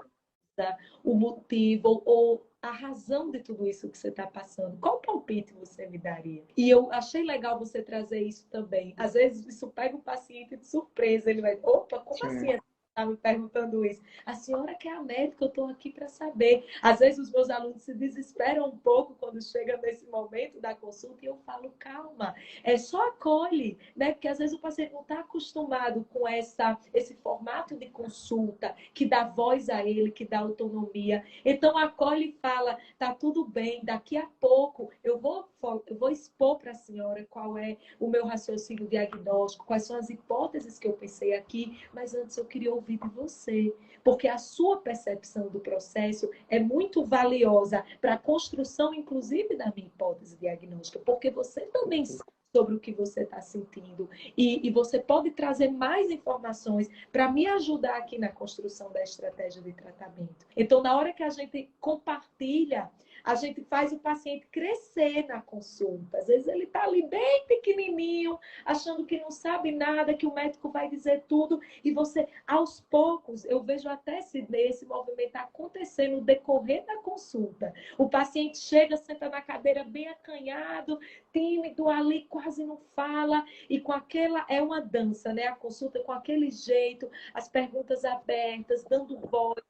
o motivo ou a razão de tudo isso que você está passando. Qual palpite você me daria? E eu achei legal você trazer isso também. Às vezes isso pega o paciente de surpresa. Ele vai, opa, como assim? está me perguntando isso. A senhora que é a médica, eu estou aqui para saber. Às vezes os meus alunos se desesperam um pouco quando chega nesse momento da consulta e eu falo, calma, só acolhe, né? Porque às vezes o paciente não está acostumado com esse formato de consulta que dá voz a ele, que dá autonomia. Então acolhe e fala, tá tudo bem, daqui a pouco eu vou expor para a senhora qual é o meu raciocínio diagnóstico, quais são as hipóteses que eu pensei aqui, mas antes eu queria ouvir de você, porque a sua percepção do processo é muito valiosa para a construção, inclusive, da minha hipótese diagnóstica, porque você também sabe sobre o que você está sentindo e você pode trazer mais informações para me ajudar aqui na construção da estratégia de tratamento. Então, na hora que a gente compartilha, a gente faz o paciente crescer na consulta. Às vezes ele está ali bem pequenininho, achando que não sabe nada, que o médico vai dizer tudo. E você, aos poucos, eu vejo até esse movimento acontecer no decorrer da consulta. O paciente chega, senta na cadeira bem acanhado, tímido ali, quase não fala. E com aquela, é uma dança, né? A consulta com aquele jeito, as perguntas abertas, dando voz.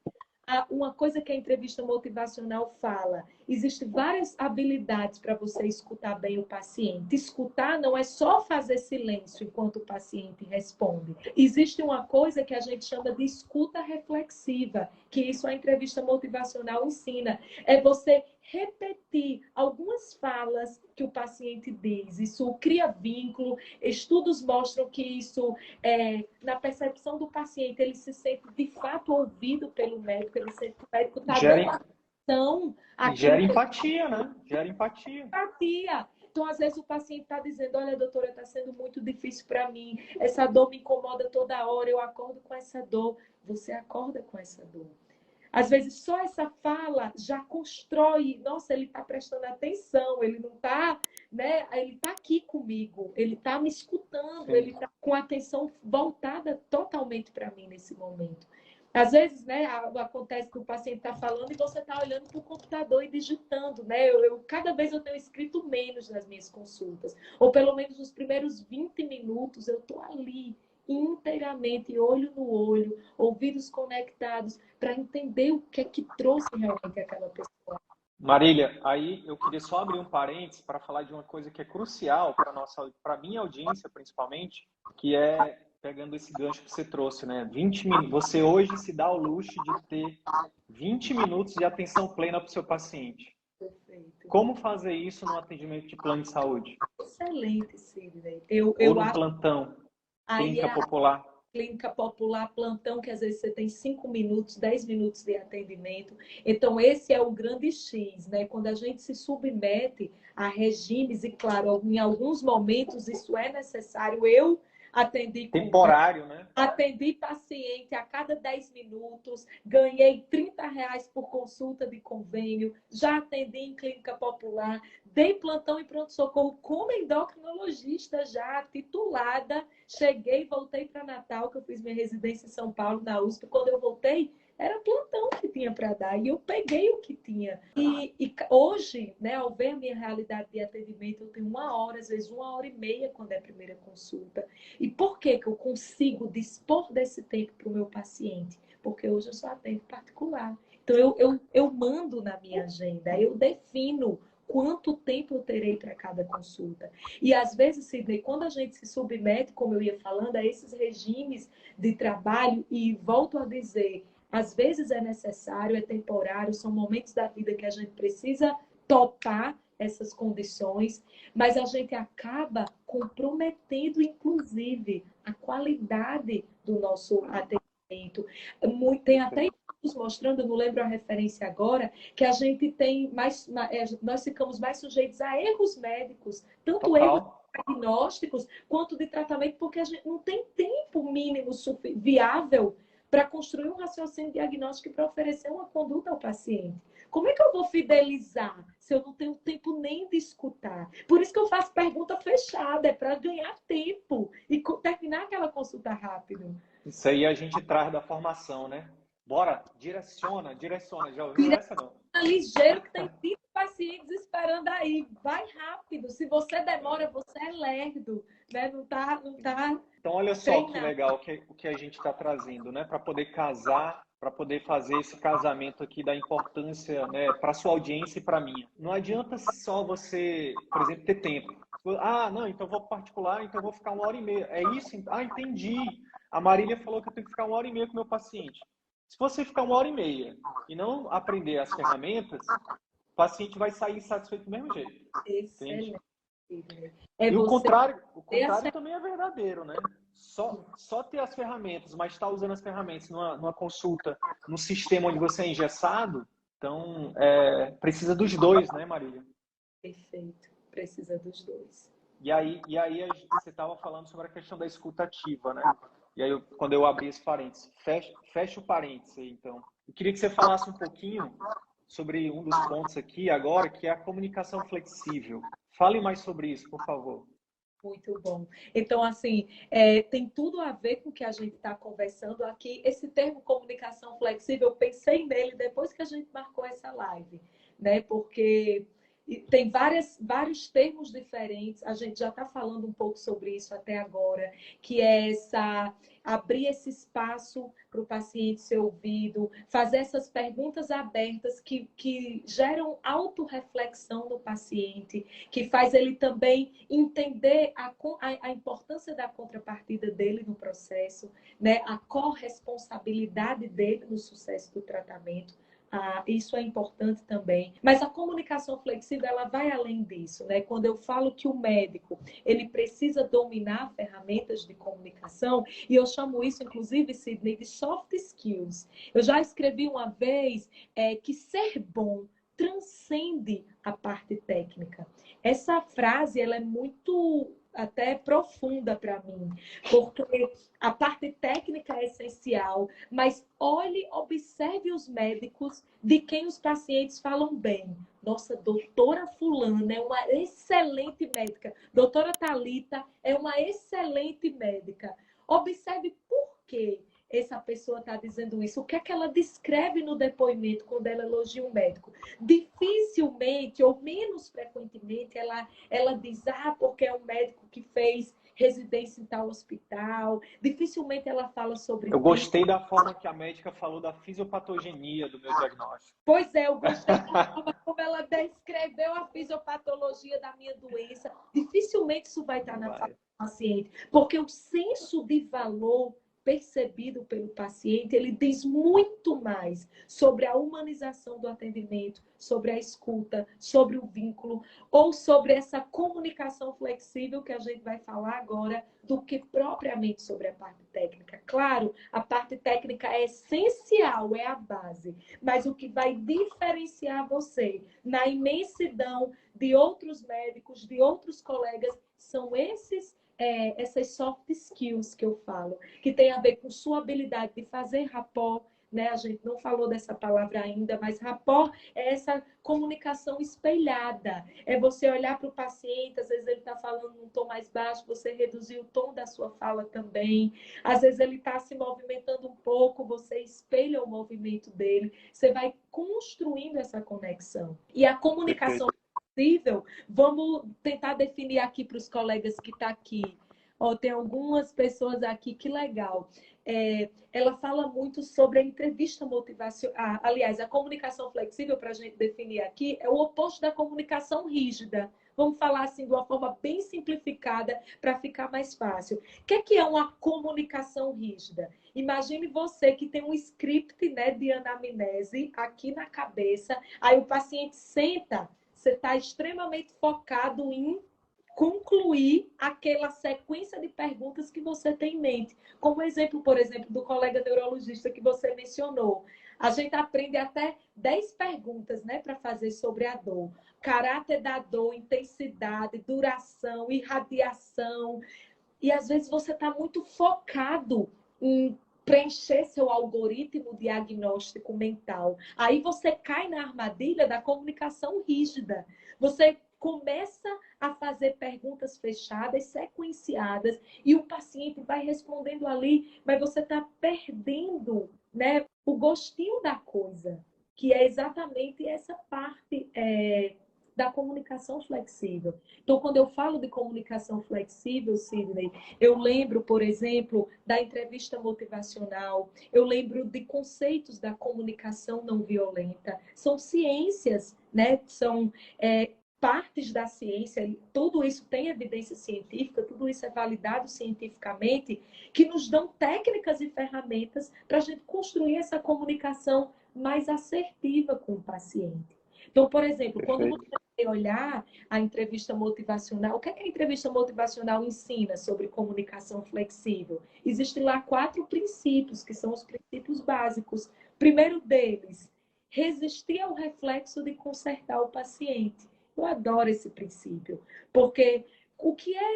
Uma coisa que a entrevista motivacional fala, existem várias habilidades para você escutar bem o paciente. Escutar não é só fazer silêncio enquanto o paciente responde. Existe uma coisa que a gente chama de escuta reflexiva, que isso a entrevista motivacional ensina. É você repetir algumas falas que o paciente diz. Isso cria vínculo. Estudos mostram que isso, na percepção do paciente, ele se sente de fato ouvido pelo médico, ele sente que o médico está dando atenção. Gera empatia, né? Gera empatia. Então, às vezes, o paciente está dizendo, olha, doutora, está sendo muito difícil para mim, essa dor me incomoda toda hora, eu acordo com essa dor. Você acorda com essa dor. Às vezes, só essa fala já constrói, nossa, ele está prestando atenção, ele não está, né? Ele está aqui comigo, ele está me escutando, Sim. Ele está com a atenção voltada totalmente para mim nesse momento. Às vezes, né, acontece que o paciente está falando e você está olhando para o computador e digitando, né? Cada vez eu tenho escrito menos nas minhas consultas, ou pelo menos nos primeiros 20 minutos eu estou ali, inteiramente, olho no olho, ouvidos conectados, para entender o que é que trouxe realmente aquela pessoa. Marília, aí eu queria só abrir um parênteses para falar de uma coisa que é crucial para a minha audiência, principalmente, que é, pegando esse gancho que você trouxe, né? 20 minutos. Você hoje se dá o luxo de ter 20 minutos de atenção plena para o seu paciente. Perfeito. Como fazer isso no atendimento de plano de saúde? Excelente, Sidney. Ou no plantão, clínica popular. Clínica popular, plantão, que às vezes você tem 5 minutos, 10 minutos de atendimento. Então, esse é o grande X, né? Quando a gente se submete a regimes, e claro, em alguns momentos isso é necessário. Eu atendi temporário, né? Atendi paciente a cada 10 minutos, ganhei R$ 30 por consulta de convênio, já atendi em clínica popular, dei plantão e pronto-socorro como endocrinologista já, titulada. Cheguei, voltei para Natal, que eu fiz minha residência em São Paulo, na USP. Quando eu voltei, era plantão que tinha para dar e eu peguei o que tinha. E hoje, né, ao ver a minha realidade de atendimento, eu tenho 1 hora, às vezes 1 hora e meia quando é a primeira consulta. E por que que eu consigo dispor desse tempo para o meu paciente? Porque hoje eu só atendo particular. Então, eu mando na minha agenda, eu defino quanto tempo eu terei para cada consulta. E às vezes, Sidney, quando a gente se submete, como eu ia falando, a esses regimes de trabalho, e volto a dizer, às vezes é necessário, é temporário, são momentos da vida que a gente precisa topar essas condições, mas a gente acaba comprometendo, inclusive, a qualidade do nosso atendimento. Tem até estudos mostrando, eu não lembro a referência agora, que a gente tem nós ficamos mais sujeitos a erros médicos, tanto erros diagnósticos quanto de tratamento, porque a gente não tem tempo mínimo viável para construir um raciocínio diagnóstico e para oferecer uma conduta ao paciente. Como é que eu vou fidelizar se eu não tenho tempo nem de escutar? Por isso que eu faço pergunta fechada, é para ganhar tempo e terminar aquela consulta rápido. Isso aí a gente traz da formação, né? Bora, direciona. Já ouviu essa, não? Ligeiro, que tem 5 pacientes esperando aí. Vai rápido. Se você demora, você é lerdo. né? Não tá Então, olha só que treinado. legal o que a gente está trazendo, né? Para poder casar, para poder fazer esse casamento aqui da importância, né, para sua audiência e para a minha. Não adianta só você, por exemplo, ter tempo. Ah, não, então vou particular, então vou ficar 1 hora e meia. É isso? Ah, entendi. A Marília falou que eu tenho que ficar 1 hora e meia com o meu paciente. Se você ficar 1 hora e meia e não aprender as ferramentas, o paciente vai sair insatisfeito do mesmo jeito. Entende? Excelente. É E você o ter contrário também é verdadeiro, né? Só ter as ferramentas, mas estar usando as ferramentas numa consulta, num sistema onde você é engessado, então precisa dos dois, né, Marília? perfeito. Precisa dos dois. E aí você estava falando sobre a questão da escuta ativa, né? E aí, quando eu abri esse parênteses, fecha o parênteses aí, então. Eu queria que você falasse um pouquinho sobre um dos pontos aqui agora, que é a comunicação flexível. Fale mais sobre isso, por favor. Muito bom. Então, assim, tem tudo a ver com o que a gente está conversando aqui. Esse termo comunicação flexível, eu pensei nele depois que a gente marcou essa live, né? Porque tem vários termos diferentes. A gente já está falando um pouco sobre isso até agora, que é abrir esse espaço para o paciente ser ouvido, fazer essas perguntas abertas que geram autorreflexão no paciente, que faz ele também entender a importância da contrapartida dele no processo, né? A corresponsabilidade dele no sucesso do tratamento. Isso é importante também. Mas a comunicação flexível, ela vai além disso, né? Quando eu falo que o médico, ele precisa dominar ferramentas de comunicação, e eu chamo isso, inclusive, Sidney, de soft skills. Eu já escrevi uma vez que ser bom transcende a parte técnica. Essa frase, ela é muito até profunda para mim, porque a parte técnica é essencial, mas observe os médicos de quem os pacientes falam bem. Nossa, doutora fulana é uma excelente médica. Doutora Thalita é uma excelente médica. Observe por quê essa pessoa está dizendo isso. O que é que ela descreve no depoimento quando ela elogia um médico? Dificilmente, ou menos frequentemente, ela diz, porque é um médico que fez residência em tal hospital. Dificilmente ela fala sobre Eu tempo. gostei da forma que a médica falou da fisiopatogenia do meu diagnóstico. Pois é, eu gostei da forma como ela descreveu a fisiopatologia da minha doença. Dificilmente isso vai estar Não na fala vai. do paciente, porque o senso de valor percebido pelo paciente, ele diz muito mais sobre a humanização do atendimento, sobre a escuta, sobre o vínculo, ou sobre essa comunicação flexível que a gente vai falar agora, do que propriamente sobre a parte técnica. Claro, a parte técnica é essencial, é a base, mas o que vai diferenciar você na imensidão de outros médicos, de outros colegas, são essas soft skills que eu falo, que tem a ver com sua habilidade de fazer rapport, né? A gente não falou dessa palavra ainda, mas rapport é essa comunicação espelhada. É você olhar para o paciente, às vezes ele está falando num tom mais baixo, você reduzir o tom da sua fala também. Às vezes ele está se movimentando um pouco, você espelha o movimento dele. Você vai construindo essa conexão. E a comunicação Perfeito. possível, vamos tentar definir aqui para os colegas que estão aqui. Tem algumas pessoas aqui, que legal. Ela fala muito sobre a entrevista motivacional. Aliás, a comunicação flexível, para a gente definir aqui, é o oposto da comunicação rígida. Vamos falar assim de uma forma bem simplificada para ficar mais fácil. O que é uma comunicação rígida? Imagine você que tem um script, né, de anamnese aqui na cabeça, aí o paciente senta, você está extremamente focado em concluir aquela sequência de perguntas que você tem em mente. Como exemplo, por exemplo, do colega neurologista que você mencionou. A gente aprende até 10 perguntas, né, para fazer sobre a dor. Caráter da dor, intensidade, duração, irradiação. E às vezes você está muito focado em preencher seu algoritmo diagnóstico mental. Aí você cai na armadilha da comunicação rígida. Você começa a fazer perguntas fechadas, sequenciadas, e o paciente vai respondendo ali, mas você está perdendo, né, o gostinho da coisa, que é exatamente essa parte da comunicação flexível. Então, quando eu falo de comunicação flexível, Sidney, eu lembro, por exemplo, da entrevista motivacional, eu lembro de conceitos da comunicação não violenta. São ciências, né? São partes da ciência, tudo isso tem evidência científica, tudo isso é validado cientificamente, que nos dão técnicas e ferramentas para a gente construir essa comunicação mais assertiva com o paciente. Então, por exemplo, quando Perfeito. você vai olhar a entrevista motivacional, o que é que a entrevista motivacional ensina sobre comunicação flexível? Existem lá 4 princípios, que são os princípios básicos. O primeiro deles, resistir ao reflexo de consertar o paciente. Eu adoro esse princípio, porque o que é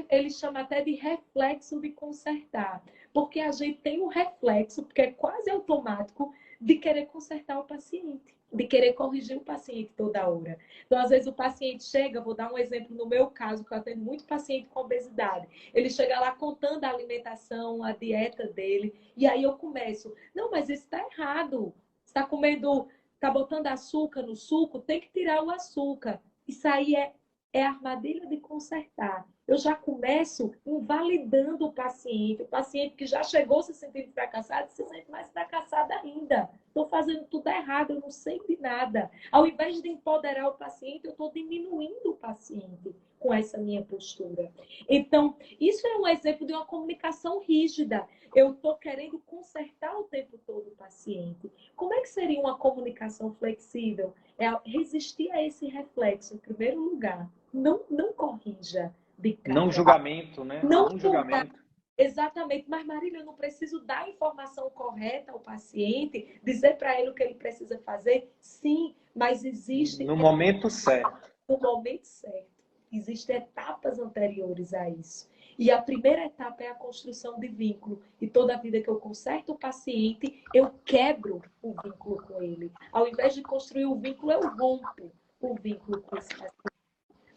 ele chama até de reflexo de consertar, porque a gente tem um reflexo, porque é quase automático, de querer consertar o paciente, de querer corrigir o paciente toda hora. Então, às vezes o paciente chega, vou dar um exemplo no meu caso, que eu atendo muito paciente com obesidade. Ele chega lá contando a alimentação, a dieta dele, e aí eu começo, não, mas isso está errado. Você está comendo, está botando açúcar no suco, tem que tirar o açúcar. Isso aí é armadilha de consertar. Eu já começo invalidando o paciente que já chegou se sentindo fracassado, se sente mais fracassado ainda. Estou fazendo tudo errado, eu não sei de nada. Ao invés de empoderar o paciente, eu estou diminuindo o paciente com essa minha postura. Então, isso é um exemplo de uma comunicação rígida. Eu estou querendo consertar o tempo todo o paciente. Como é que seria uma comunicação flexível? É resistir a esse reflexo, em primeiro lugar. Não corrija de cara. Não julgamento, né? Não julgamento. Exatamente. Mas, Marília, eu não preciso dar a informação correta ao paciente, dizer para ele o que ele precisa fazer? Sim, mas existe... No momento certo. No momento certo. Existem etapas anteriores a isso. E a primeira etapa é a construção de vínculo. E toda vida que eu conserto o paciente, eu quebro o vínculo com ele. Ao invés de construir o vínculo, eu rompo o vínculo com esse paciente.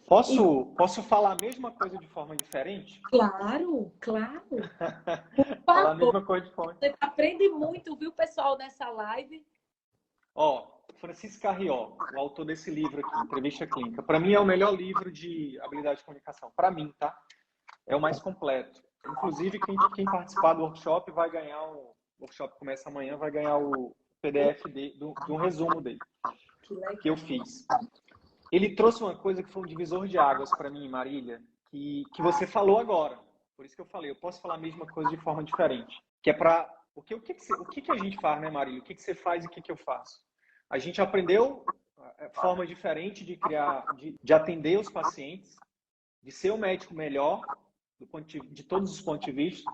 Posso falar a mesma coisa de forma diferente? Claro, claro. Por Falar a favor. mesma coisa de forma... Você aprende muito, viu, pessoal, nessa live? Francisco Carrió, o autor desse livro aqui, Entrevista Clínica. Para mim é o melhor livro de habilidade de comunicação. Para mim, tá? É o mais completo. Inclusive, quem participar do workshop vai ganhar o workshop começa amanhã, vai ganhar o PDF de um resumo dele, que eu fiz. Ele trouxe uma coisa que foi um divisor de águas para mim, Marília, que você falou agora. Por isso que eu falei, eu posso falar a mesma coisa de forma diferente. Que é para... O que a gente faz, né, Marília? O que você faz e o que eu faço? A gente aprendeu forma diferente de de atender os pacientes, de ser um médico melhor, de todos os pontos de vista.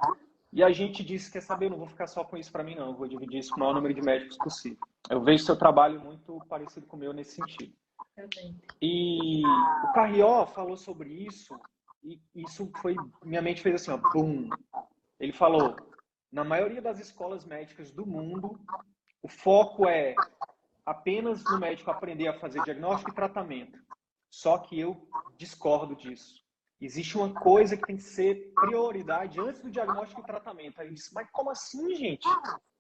E a gente disse, quer saber, eu não vou ficar só com isso para mim, não. Eu vou dividir isso com o maior número de médicos possível. Eu vejo seu trabalho muito parecido com o meu nesse sentido. E o Carrió falou sobre isso, e isso foi... Minha mente fez assim, ó, bum. Ele falou, na maioria das escolas médicas do mundo, o foco é apenas no médico aprender a fazer diagnóstico e tratamento. Só que eu discordo disso. Existe uma coisa que tem que ser prioridade antes do diagnóstico e tratamento. Aí eu disse, mas como assim, gente?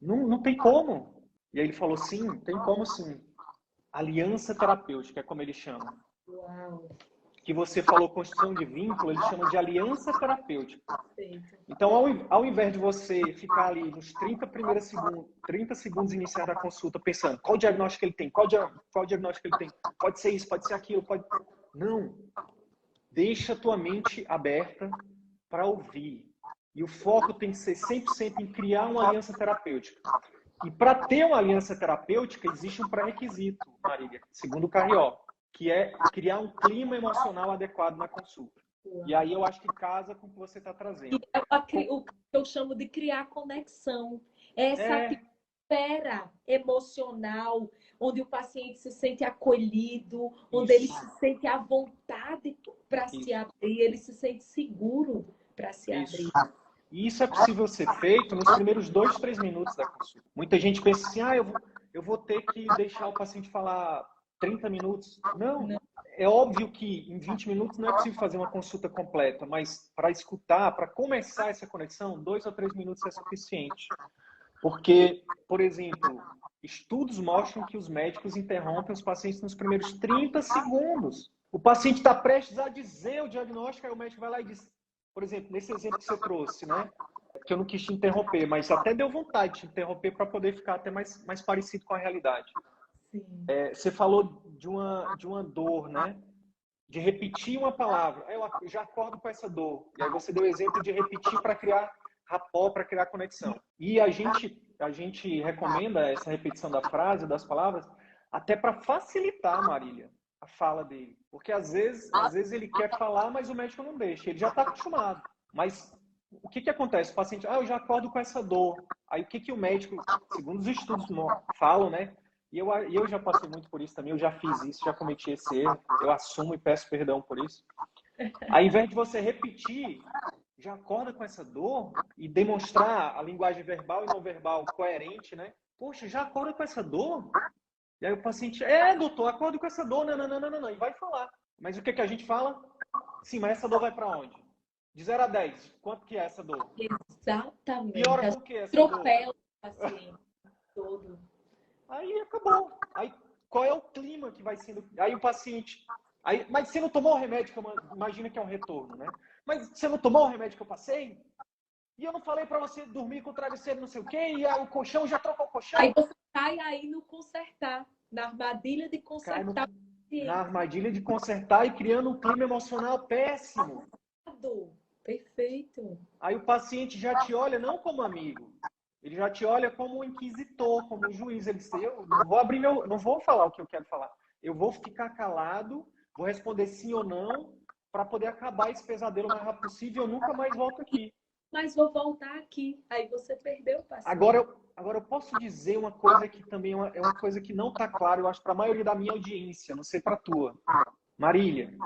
Não tem como. E aí ele falou, sim, tem como sim. Aliança terapêutica, é como ele chama. Uau. Que você falou construção de vínculo, ele chama de aliança terapêutica. Então, ao invés de você ficar ali nos 30 segundos iniciais da consulta pensando qual diagnóstico ele tem, qual diagnóstico ele tem, pode ser isso, pode ser aquilo, pode... Não. Deixa a tua mente aberta para ouvir. E o foco tem que ser 100% em criar uma aliança terapêutica. E para ter uma aliança terapêutica, existe um pré-requisito, Marília, segundo o Carrió, que é criar um clima emocional adequado na consulta. E aí eu acho que casa com o que você está trazendo. O que eu chamo de criar conexão. Essa atmosfera emocional, onde o paciente se sente acolhido, onde ele se sente à vontade para se abrir, ele se sente seguro para se abrir. E isso é possível ser feito nos primeiros 2, 3 minutos da consulta. Muita gente pensa assim, eu vou ter que deixar o paciente falar 30 minutos. Não. É óbvio que em 20 minutos não é possível fazer uma consulta completa, mas para escutar, para começar essa conexão, 2 ou 3 minutos é suficiente. Porque, por exemplo, Estudos mostram que os médicos interrompem os pacientes nos primeiros 30 segundos. O paciente está prestes a dizer o diagnóstico, aí o médico vai lá e diz, por exemplo, nesse exemplo que você trouxe, né? Que eu não quis te interromper, mas até deu vontade de te interromper para poder ficar até mais parecido com a realidade. Sim. Você falou de uma dor, né? De repetir uma palavra. Eu já acordo com essa dor. E aí você deu o exemplo de repetir para criar rapport, para criar conexão. E a gente recomenda essa repetição da frase, das palavras, até para facilitar, Marília, a fala dele. Porque às vezes ele quer falar, mas o médico não deixa. Ele já está acostumado. Mas o que acontece? O paciente, eu já acordo com essa dor. Aí o que o médico, segundo os estudos falam, né? E eu já passei muito por isso também, eu já fiz isso, já cometi esse erro, eu assumo e peço perdão por isso. Ao invés de você repetir, já acorda com essa dor e demonstrar a linguagem verbal e não verbal coerente, né? Poxa, já acorda com essa dor? E aí o paciente, doutor, acordo com essa dor, não, e vai falar. Mas o que a gente fala? Sim, mas essa dor vai para onde? De 0 a 10, quanto que é essa dor? Exatamente. Piora com o que essa dor? Atropela o paciente todo. Aí acabou. Aí qual é o clima que vai sendo? Aí o paciente... mas você não tomou o remédio que imagina que é um retorno, né? Mas você não tomou o remédio que eu passei? E eu não falei para você dormir com o travesseiro não sei o quê? E o colchão, já trocou o colchão? Aí você cai aí no consertar, na armadilha de consertar. Na armadilha de consertar e criando um clima emocional péssimo. Perfeito. Aí o paciente já te olha não como amigo, ele já te olha como um inquisitor, como um juiz. Ele diz, eu não vou abrir não vou falar o que eu quero falar. Eu vou ficar calado, vou responder sim ou não, para poder acabar esse pesadelo o mais rápido possível. Eu nunca mais volto aqui. Mas vou voltar aqui. Aí você perdeu o paciente. Agora eu posso dizer uma coisa que também é uma coisa que não está clara, eu acho, para a maioria da minha audiência, não sei para a tua. Marília,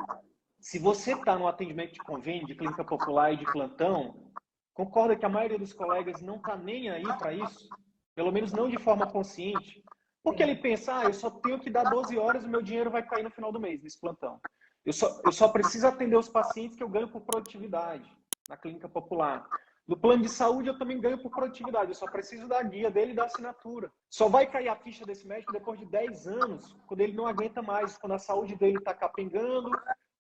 se você está no atendimento de convênio, de clínica popular e de plantão, concorda que a maioria dos colegas não está nem aí para isso? Pelo menos não de forma consciente. Porque ele pensa, eu só tenho que dar 12 horas e o meu dinheiro vai cair no final do mês, nesse plantão. Eu só preciso atender os pacientes que eu ganho por produtividade na clínica popular. No plano de saúde eu também ganho por produtividade, eu só preciso da guia dele e da assinatura. Só vai cair a ficha desse médico depois de 10 anos, quando ele não aguenta mais, quando a saúde dele está capengando,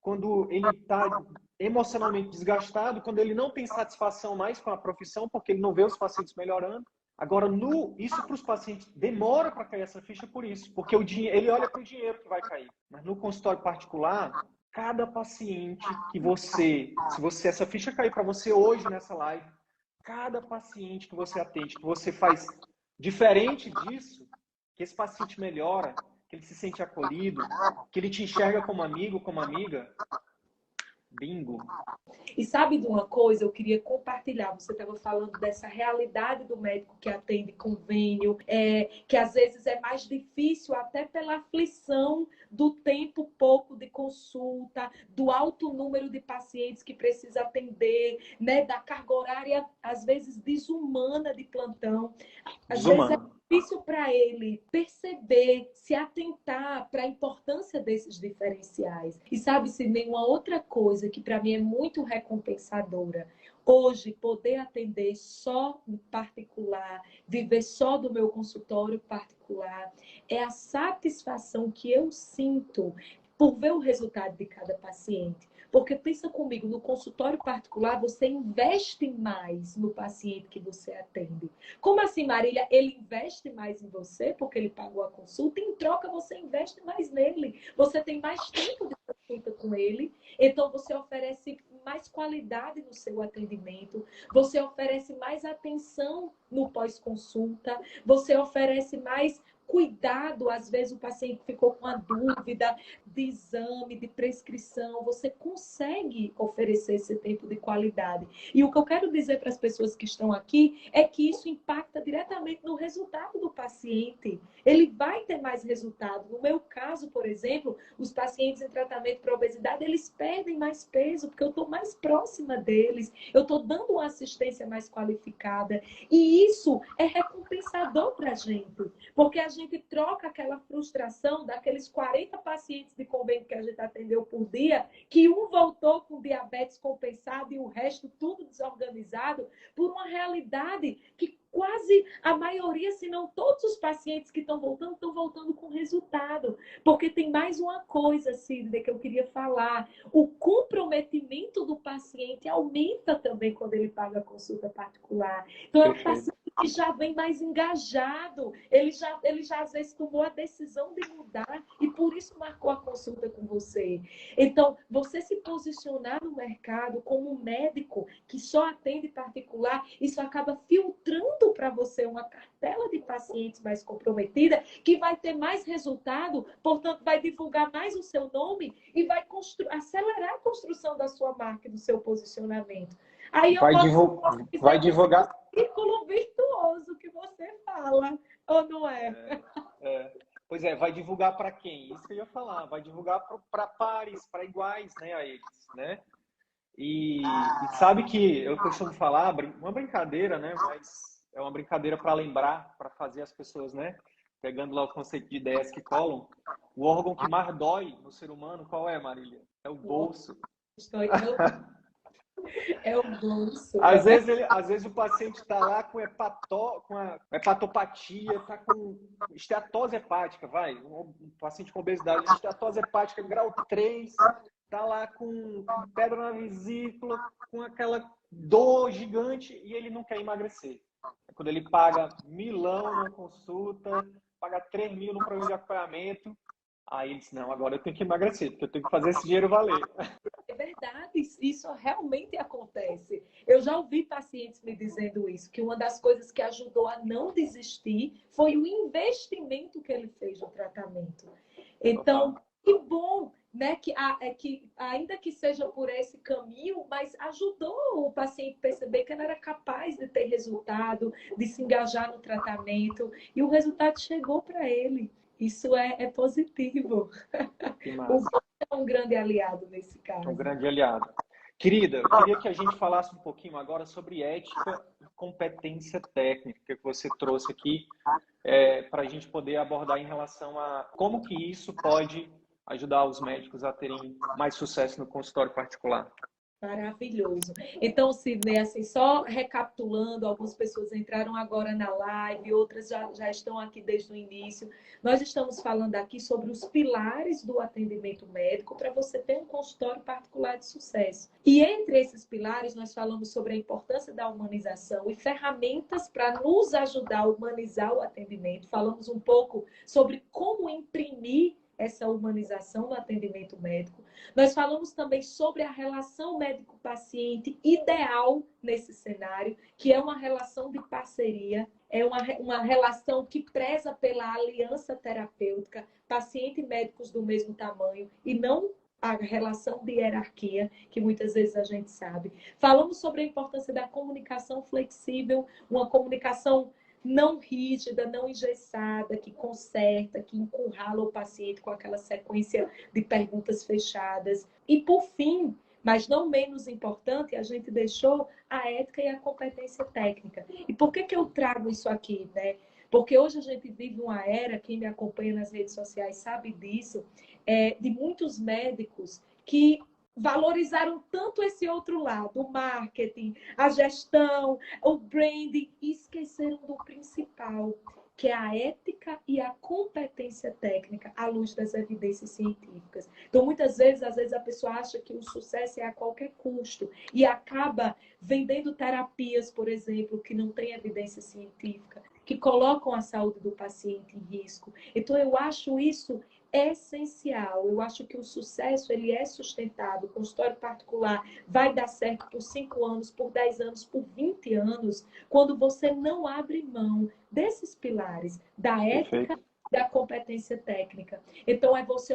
quando ele está emocionalmente desgastado, quando ele não tem satisfação mais com a profissão, porque ele não vê os pacientes melhorando. Agora, isso para os pacientes demora para cair essa ficha por isso, porque ele olha para o dinheiro que vai cair. Mas no consultório particular, cada paciente que se essa ficha cair para você hoje nessa live, cada paciente que você atende, que você faz diferente disso, que esse paciente melhora, que ele se sente acolhido, que ele te enxerga como amigo, como amiga, bingo. E sabe de uma coisa, eu queria compartilhar, você estava falando dessa realidade do médico que atende convênio, que às vezes é mais difícil até pela aflição do tempo pouco de consulta, do alto número de pacientes que precisa atender, né, da carga horária às vezes desumana de plantão. Às vezes é difícil para ele perceber, se atentar para a importância desses diferenciais. E sabe-se nenhuma outra coisa que para mim é muito recompensadora. Hoje, poder atender só em particular, viver só do meu consultório particular, é a satisfação que eu sinto por ver o resultado de cada paciente. Porque pensa comigo, no consultório particular, você investe mais no paciente que você atende. Como assim, Marília? Ele investe mais em você porque ele pagou a consulta, e em troca você investe mais nele. Você tem mais tempo de consulta com ele, então você oferece mais qualidade no seu atendimento, você oferece mais atenção no pós-consulta, você oferece mais cuidado. Às vezes o paciente ficou com a dúvida de exame, de prescrição, você consegue oferecer esse tempo de qualidade. E o que eu quero dizer para as pessoas que estão aqui é que isso impacta diretamente no resultado do paciente. Ele vai ter mais resultado. No meu caso, por exemplo, os pacientes em tratamento para obesidade, eles perdem mais peso, porque eu estou mais próxima deles, eu estou dando uma assistência mais qualificada. E isso é recompensador para a gente, porque a gente gente troca aquela frustração daqueles 40 pacientes de convênio que a gente atendeu por dia, que um voltou com diabetes compensado e o resto tudo desorganizado, por uma realidade que quase a maioria, se não todos os pacientes que estão voltando com resultado. Porque tem mais uma coisa, Sidney, que eu queria falar. O comprometimento do paciente aumenta também quando ele paga a consulta particular. Então, é um paciente que já vem mais engajado, ele já às vezes tomou a decisão de mudar e por isso marcou a consulta com você. Então, você se posicionar no mercado como um médico que só atende particular, isso acaba filtrando para você uma cartela de pacientes mais comprometida, que vai ter mais resultado, portanto, vai divulgar mais o seu nome e vai acelerar a construção da sua marca e do seu posicionamento. Aí eu vai divulgar círculo virtuoso que você fala, ou não é? Pois é, vai divulgar para quem? Isso que eu ia falar, vai divulgar para pares, para iguais, né, a eles, né? E sabe que eu costumo falar, uma brincadeira, né, mas é uma brincadeira para lembrar, para fazer as pessoas, né, pegando lá o conceito de ideias que colam, o órgão que mais dói no ser humano, qual é, Marília? É o bolso. É o bolso. Às vezes o paciente está lá com hepatopatia, está com esteatose hepática, um paciente com obesidade, esteatose hepática grau 3, está lá com pedra na vesícula, com aquela dor gigante e ele não quer emagrecer. Quando ele paga R$1.000 numa consulta, paga R$3.000 no programa de acompanhamento, aí ele diz, não, agora eu tenho que emagrecer, porque eu tenho que fazer esse dinheiro valer. É verdade, isso realmente acontece. Eu já ouvi pacientes me dizendo isso, que uma das coisas que ajudou a não desistir foi o investimento que ele fez no tratamento. Então, que bom, né? Que ainda que seja por esse caminho, mas ajudou o paciente a perceber que ele era capaz de ter resultado, de se engajar no tratamento, e o resultado chegou para ele. Isso é positivo. Que massa. É um grande aliado nesse caso. Um grande aliado. Querida, eu queria que a gente falasse um pouquinho agora sobre ética e competência técnica que você trouxe aqui para a gente poder abordar em relação a como que isso pode ajudar os médicos a terem mais sucesso no consultório particular. Maravilhoso. Então, Sidney, assim, só recapitulando, algumas pessoas entraram agora na live, outras já estão aqui desde o início. Nós estamos falando aqui sobre os pilares do atendimento médico para você ter um consultório particular de sucesso. E entre esses pilares, nós falamos sobre a importância da humanização e ferramentas para nos ajudar a humanizar o atendimento. Falamos um pouco sobre como imprimir essa humanização no atendimento médico. Nós falamos também sobre a relação médico-paciente ideal nesse cenário, que é uma relação de parceria, é uma relação que preza pela aliança terapêutica, paciente e médicos do mesmo tamanho, e não a relação de hierarquia, que muitas vezes a gente sabe. Falamos sobre a importância da comunicação flexível, uma comunicação não rígida, não engessada, que conserta, que encurrala o paciente com aquela sequência de perguntas fechadas. E, por fim, mas não menos importante, a gente deixou a ética e a competência técnica. E por que eu trago isso aqui, né? Porque hoje a gente vive uma era, quem me acompanha nas redes sociais sabe disso, de muitos médicos que valorizaram tanto esse outro lado, o marketing, a gestão, o branding, e esqueceram do principal, que é a ética e a competência técnica à luz das evidências científicas. Então, muitas vezes, às vezes a pessoa acha que o sucesso é a qualquer custo e acaba vendendo terapias, por exemplo, que não têm evidência científica, que colocam a saúde do paciente em risco. Então, eu acho isso essencial. Eu acho que o sucesso ele é sustentável. O consultório particular vai dar certo por 5 anos, por 10 anos, por 20 anos, quando você não abre mão desses pilares, da ética, da competência técnica. Então, é você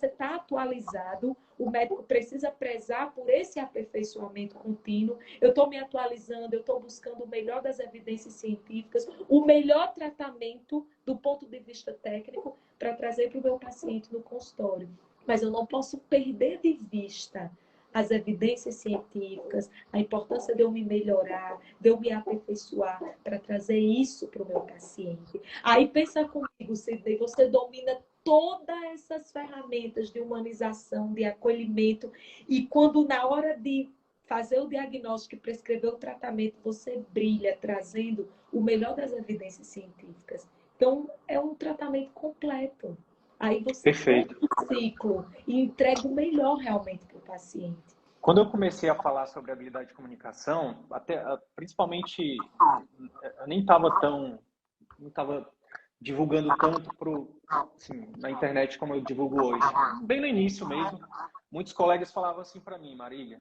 está atualizado, o médico precisa prezar por esse aperfeiçoamento contínuo. Eu estou me atualizando, eu estou buscando o melhor das evidências científicas, o melhor tratamento do ponto de vista técnico para trazer para o meu paciente no consultório. Mas eu não posso perder de vista as evidências científicas, a importância de eu me melhorar, de eu me aperfeiçoar para trazer isso para o meu paciente. Aí pensa comigo, Sidney, você domina todas essas ferramentas de humanização, de acolhimento, e quando na hora de fazer o diagnóstico e prescrever o tratamento, você brilha, trazendo o melhor das evidências científicas. Então, é um tratamento completo. Aí você fecha Perfeito. o ciclo e entrega o melhor realmente para o paciente. Quando eu comecei a falar sobre habilidade de comunicação, até principalmente eu nem estava não estava divulgando tanto assim, na internet como eu divulgo hoje. Bem no início mesmo, muitos colegas falavam assim para mim, Marília,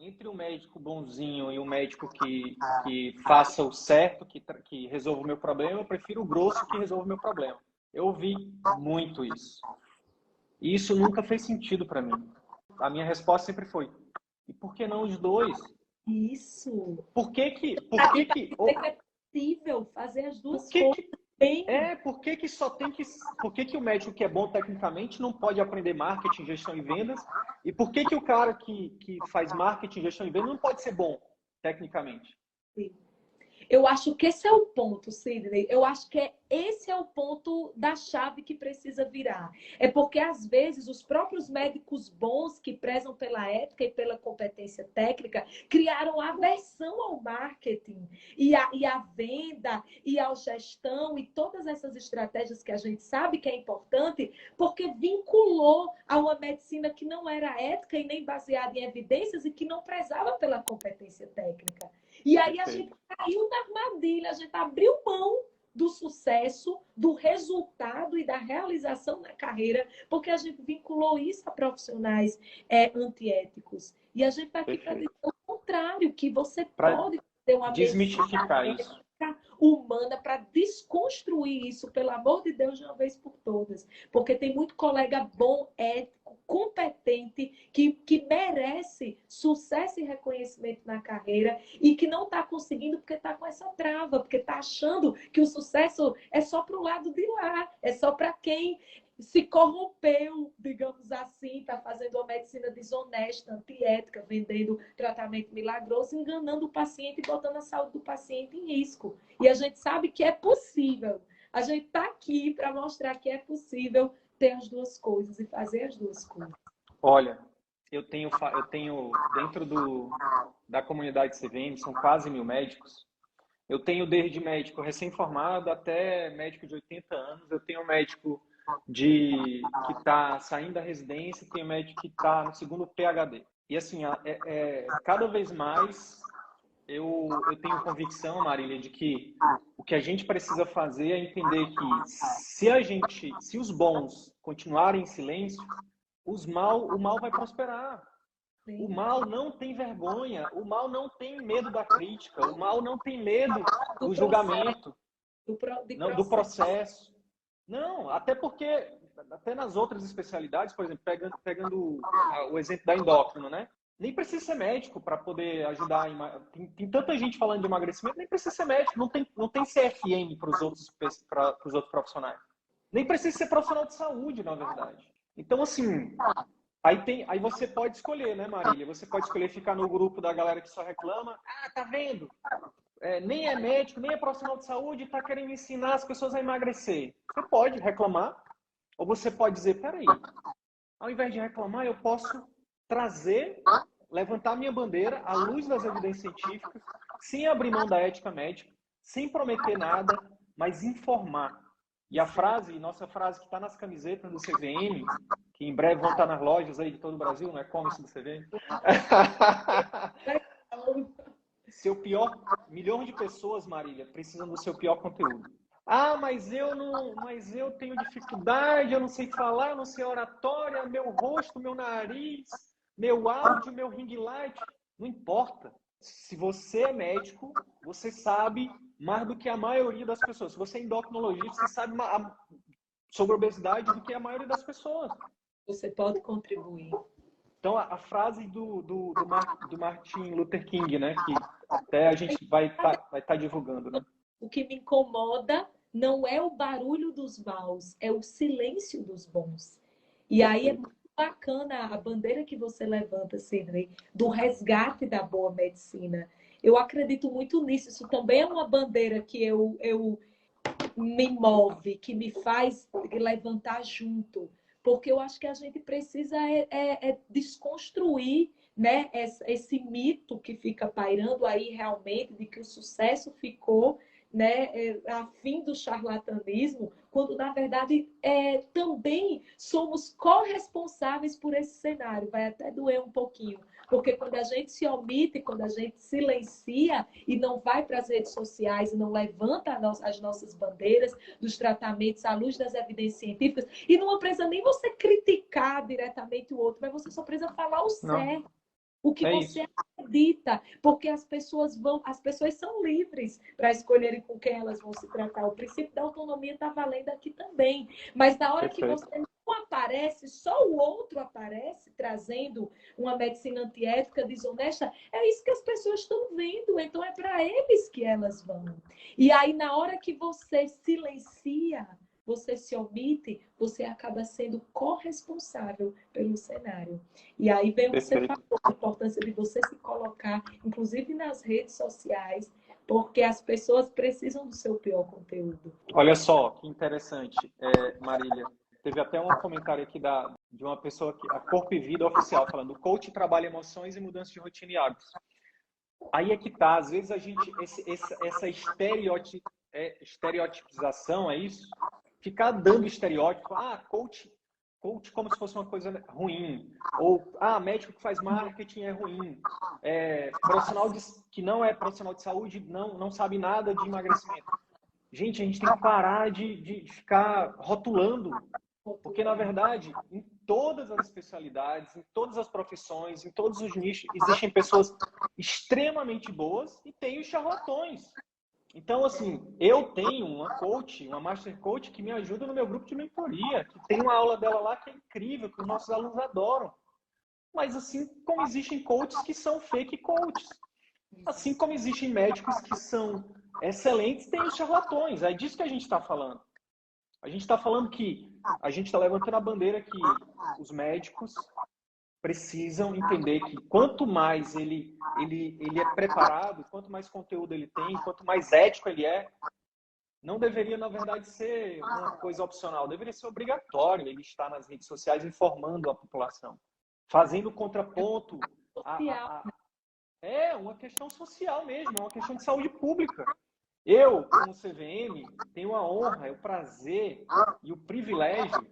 entre o médico bonzinho e o médico que faça o certo, que resolva o meu problema, eu prefiro o grosso que resolva o meu problema. Eu ouvi muito isso. E isso nunca fez sentido para mim. A minha resposta sempre foi: e por que não os dois? Isso. Por que que É possível fazer as duas por que coisas que bem. por que que só tem que por que que o médico que é bom tecnicamente não pode aprender marketing, gestão e vendas? E por que que o cara que faz marketing, gestão e vendas não pode ser bom tecnicamente? Eu acho que esse é o ponto, Sidney. Eu acho que esse é o ponto da chave que precisa virar. É porque, às vezes, os próprios médicos bons que prezam pela ética e pela competência técnica criaram aversão ao marketing e à venda e à gestão e todas essas estratégias que a gente sabe que é importante, porque vinculou a uma medicina que não era ética e nem baseada em evidências e que não prezava pela competência técnica. E aí a gente caiu na armadilha, a gente abriu mão do sucesso, do resultado e da realização na carreira, porque a gente vinculou isso a profissionais antiéticos. E a gente está aqui para dizer o contrário, que você Para pode ter uma medicina desmistificar isso. humana para desconstruir isso, pelo amor de Deus, de uma vez por todas. Porque tem muito colega bom, ético, competente, que merece sucesso e reconhecimento na carreira e que não está conseguindo porque está com essa trava, porque está achando que o sucesso é só para o lado de lá, é só para quem se corrompeu, digamos assim, está fazendo uma medicina desonesta, antiética, vendendo tratamento milagroso, enganando o paciente e botando a saúde do paciente em risco. E a gente sabe que é possível. A gente está aqui para mostrar que é possível ter as duas coisas e fazer as duas coisas. Olha, eu tenho dentro da comunidade CVM, são quase 1.000 médicos. Eu tenho desde médico recém-formado até médico de 80 anos. Eu tenho médico que está saindo da residência, tenho médico que está no segundo PhD. E assim, cada vez mais eu tenho convicção, Marília, de que o que a gente precisa fazer é entender que se os bons continuarem em silêncio, o mal vai prosperar. O mal não tem vergonha, o mal não tem medo da crítica, o mal não tem medo do julgamento, do processo. Não, até porque, até nas outras especialidades, por exemplo, pegando o exemplo da endócrino, né? Nem precisa ser médico para poder ajudar. Tem tanta gente falando de emagrecimento, nem precisa ser médico, não tem CFM para os outros profissionais. Nem precisa ser profissional de saúde, na verdade. Então, assim, aí você pode escolher, né, Marília? Você pode escolher ficar no grupo da galera que só reclama. Tá vendo? Nem é médico, nem é profissional de saúde, está querendo ensinar as pessoas a emagrecer. Você pode reclamar, ou você pode dizer, peraí, ao invés de reclamar, eu posso levantar minha bandeira à luz das evidências científicas, sem abrir mão da ética médica, sem prometer nada, mas informar. E nossa frase que está nas camisetas do CVM, que em breve vão estar nas lojas aí de todo o Brasil, não é e-commerce do CVM. Milhões de pessoas, Marília, precisam do seu pior conteúdo. Mas eu tenho dificuldade, eu não sei falar, eu não sei oratória, meu rosto, meu nariz, meu áudio, meu ring light, não importa. Se você é médico, você sabe mais do que a maioria das pessoas. Se você é endocrinologista, você sabe sobre obesidade do que a maioria das pessoas. Você pode contribuir. Então, a frase do Martin Luther King, né, que até a gente vai tá divulgando, né? O que me incomoda não é o barulho dos maus, é o silêncio dos bons. E aí é muito bacana a bandeira que você levanta, Sidney, do resgate da boa medicina. Eu acredito muito nisso. Isso também é uma bandeira que eu me move, que me faz levantar junto. Porque eu acho que a gente precisa desconstruir, né, esse mito que fica pairando aí realmente de que o sucesso ficou, né, a fim do charlatanismo, quando na verdade também somos corresponsáveis por esse cenário. Vai até doer um pouquinho, porque quando a gente se omite, quando a gente silencia e não vai para as redes sociais e não levanta as nossas bandeiras dos tratamentos à luz das evidências científicas, e não precisa nem você criticar diretamente o outro, mas você só precisa falar o Não, certo. O que é você isso. acredita, porque as pessoas são livres para escolherem com quem elas vão se tratar. O princípio da autonomia está valendo aqui também. Mas na hora que Perfeito. você não aparece, só o outro aparece trazendo uma medicina antiética, desonesta, é isso que as pessoas estão vendo. Então é para eles que elas vão. E aí, na hora que você silencia, você se omite, você acaba sendo corresponsável pelo cenário. E aí vem o que você Perfeito. falou, a importância de você se colocar, inclusive nas redes sociais, porque as pessoas precisam do seu pior conteúdo. Olha só, que interessante, Marília. Teve até um comentário aqui de uma pessoa que a Corpo e Vida Oficial falando: o coach trabalha emoções e mudança de rotina e hábitos. Aí é que tá, às vezes a gente essa estereotipização, é isso? Ficar dando estereótipo, coach como se fosse uma coisa ruim, ou médico que faz marketing é ruim, profissional que não é profissional de saúde não sabe nada de emagrecimento. Gente, a gente tem que parar de ficar rotulando, porque, na verdade, em todas as especialidades, em todas as profissões, em todos os nichos, existem pessoas extremamente boas e tem os charlatões. Então, assim, eu tenho uma coach, uma master coach, que me ajuda no meu grupo de mentoria, que tem uma aula dela lá que é incrível, que os nossos alunos adoram. Mas, assim como existem coaches que são fake coaches. Assim como existem médicos que são excelentes, tem os charlatões. É disso que a gente está falando. A gente está falando que a gente está levantando a bandeira que os médicos precisam entender que quanto mais ele é preparado, quanto mais conteúdo ele tem, quanto mais ético ele é, não deveria, na verdade, ser uma coisa opcional. Deveria ser obrigatório ele estar nas redes sociais informando a população, fazendo contraponto é uma questão social mesmo, é uma questão de saúde pública. Eu, como CVM, tenho a honra, o prazer e o privilégio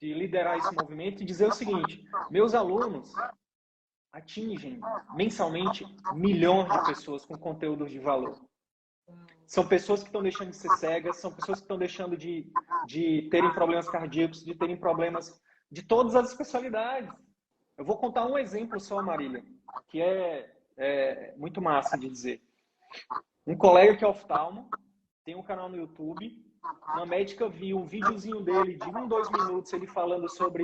de liderar esse movimento e dizer o seguinte: meus alunos atingem mensalmente milhões de pessoas com conteúdos de valor. São pessoas que estão deixando de ser cegas, são pessoas que estão deixando de terem problemas cardíacos, de terem problemas de todas as especialidades. Eu vou contar um exemplo só, Marília, que é muito massa de dizer. Um colega que é oftalmo, tem um canal no YouTube, uma médica viu um videozinho dele de 2 minutos, ele falando sobre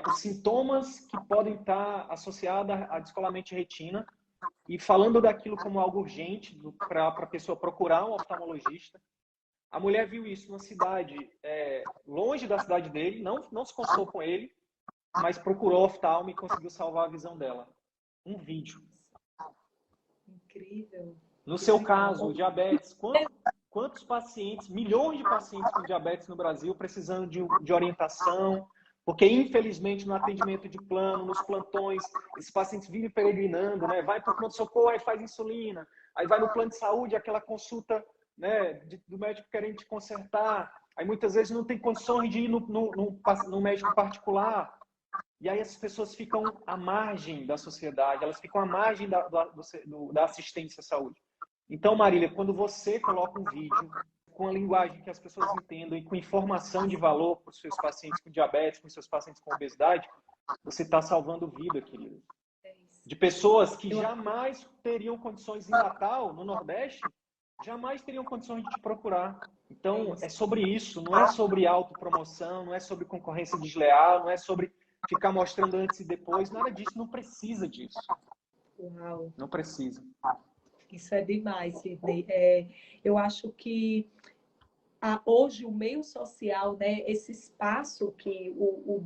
os sintomas que podem estar associados a descolamento de retina e falando daquilo como algo urgente para a pessoa procurar um oftalmologista. A mulher viu isso numa cidade longe da cidade dele, não se consultou com ele, mas procurou oftalmo e conseguiu salvar a visão dela. Um vídeo. Incrível. No seu caso, o diabetes, quantos pacientes, milhões de pacientes com diabetes no Brasil precisando de orientação, porque infelizmente no atendimento de plano, nos plantões, esses pacientes vivem peregrinando, né? Vai para o pronto-socorro, aí faz insulina, aí vai no plano de saúde, aquela consulta, né, do médico querendo te consertar, aí muitas vezes não tem condições de ir no médico particular, e aí as pessoas ficam à margem da sociedade, elas ficam à margem da assistência à saúde. Então, Marília, quando você coloca um vídeo com a linguagem que as pessoas entendam e com informação de valor para os seus pacientes com diabetes, para os seus pacientes com obesidade, você está salvando vida, querido. De pessoas que jamais teriam condições em Natal, no Nordeste, jamais teriam condições de te procurar. Então, é sobre isso, não é sobre autopromoção, não é sobre concorrência desleal, não é sobre ficar mostrando antes e depois, nada disso, não precisa disso. Uau. Não precisa. Isso é demais, Sidney. Eu acho que hoje o meio social, né, esse espaço que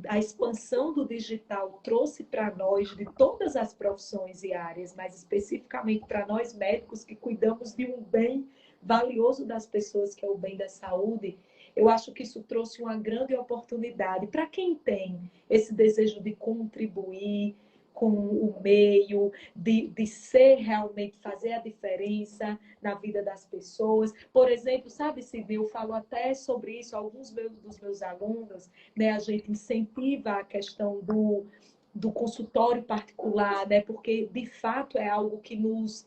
a expansão do digital trouxe para nós, de todas as profissões e áreas, mas especificamente para nós médicos que cuidamos de um bem valioso das pessoas, que é o bem da saúde, eu acho que isso trouxe uma grande oportunidade para quem tem esse desejo de contribuir com o meio, de ser realmente, fazer a diferença na vida das pessoas. Por exemplo, sabe, Sidney, eu falo até sobre isso, alguns dos meus alunos, né, a gente incentiva a questão do consultório particular, né, porque de fato é algo que nos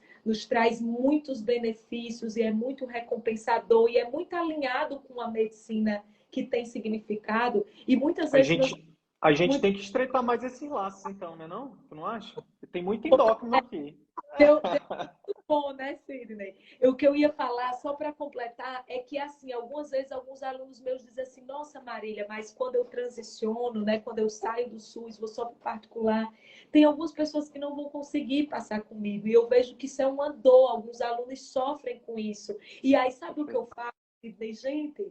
traz muitos benefícios e é muito recompensador e é muito alinhado com a medicina que tem significado. E muitas A vezes meus... gente, a gente tem que estreitar mais esses laços, então, né, não? Tu não acha? Tem muito endócrino aqui. Deu muito bom, né, Sidney? O que eu ia falar, só para completar, é que, assim, algumas vezes alguns alunos meus dizem assim, nossa, Marília, mas quando eu transiciono, né, quando eu saio do SUS, vou só para o particular, tem algumas pessoas que não vão conseguir passar comigo. E eu vejo que isso é uma dor, alguns alunos sofrem com isso. E aí, sabe o que eu faço? Gente,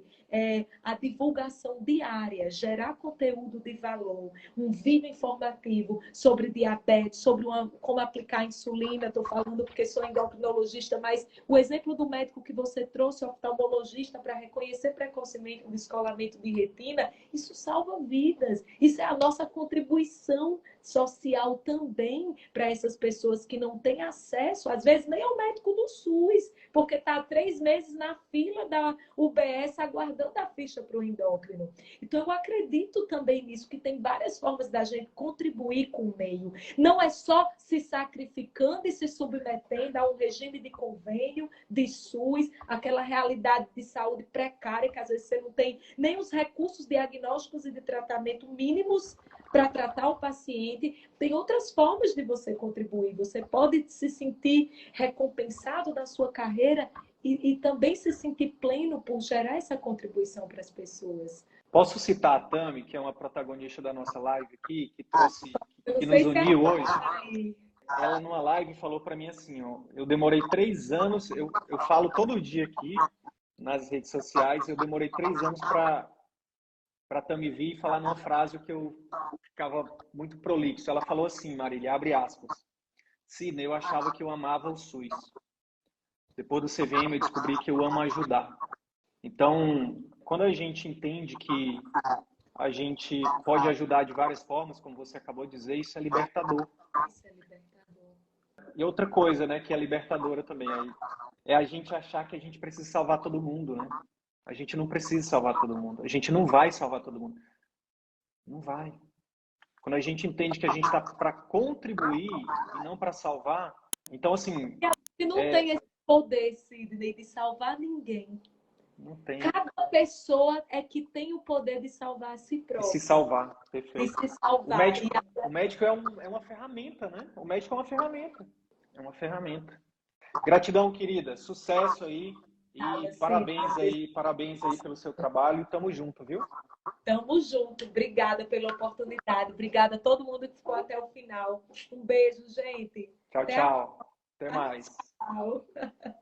a divulgação diária, gerar conteúdo de valor, um vídeo informativo sobre diabetes, sobre como aplicar insulina. Estou falando porque sou endocrinologista, mas o exemplo do médico que você trouxe, oftalmologista, para reconhecer precocemente o descolamento de retina, isso salva vidas. Isso é a nossa contribuição social também para essas pessoas que não têm acesso, às vezes nem ao médico do SUS, porque está há 3 meses na fila da UBS aguardando a ficha para o endócrino. Então, eu acredito também nisso, que tem várias formas da gente contribuir com o meio. Não é só se sacrificando e se submetendo a um regime de convênio, de SUS, aquela realidade de saúde precária, que às vezes você não tem nem os recursos diagnósticos e de tratamento mínimos para tratar o paciente. Tem outras formas de você contribuir. Você pode se sentir recompensado da sua carreira e também se sentir pleno por gerar essa contribuição para as pessoas. Posso citar a Tami, que é uma protagonista da nossa live aqui, que trouxe, Eu não que nos sei se é uniu hoje. aí. Ela numa live falou para mim assim, ó, eu demorei 3 anos, eu falo todo dia aqui nas redes sociais, eu demorei 3 anos para Tami vir e falar numa frase que eu ficava muito prolixo. Ela falou assim, Marília, abre aspas, Sidney, eu achava que eu amava o SUS. Depois do CVM eu descobri que eu amo ajudar. Então, quando a gente entende que a gente pode ajudar de várias formas, como você acabou de dizer, isso é libertador. Isso é libertador. E outra coisa, né, que é libertadora também, é a gente achar que a gente precisa salvar todo mundo, né? A gente não precisa salvar todo mundo. A gente não vai salvar todo mundo. Não vai. Quando a gente entende que a gente está para contribuir e não para salvar, então assim, E não tem esse poder, Sidney, de salvar ninguém. não tem. Cada pessoa é que tem o poder de salvar a si E se própria. salvar, De perfeito. se O salvar. médico, o médico é uma ferramenta, né? O médico é uma ferramenta. É uma ferramenta. Gratidão, querida. Sucesso aí. E parabéns aí pelo seu trabalho. Tamo junto, viu? Tamo junto. Obrigada pela oportunidade. Obrigada a todo mundo que ficou até o final. Um beijo, gente. Tchau, Até a tchau. Até mais. próxima.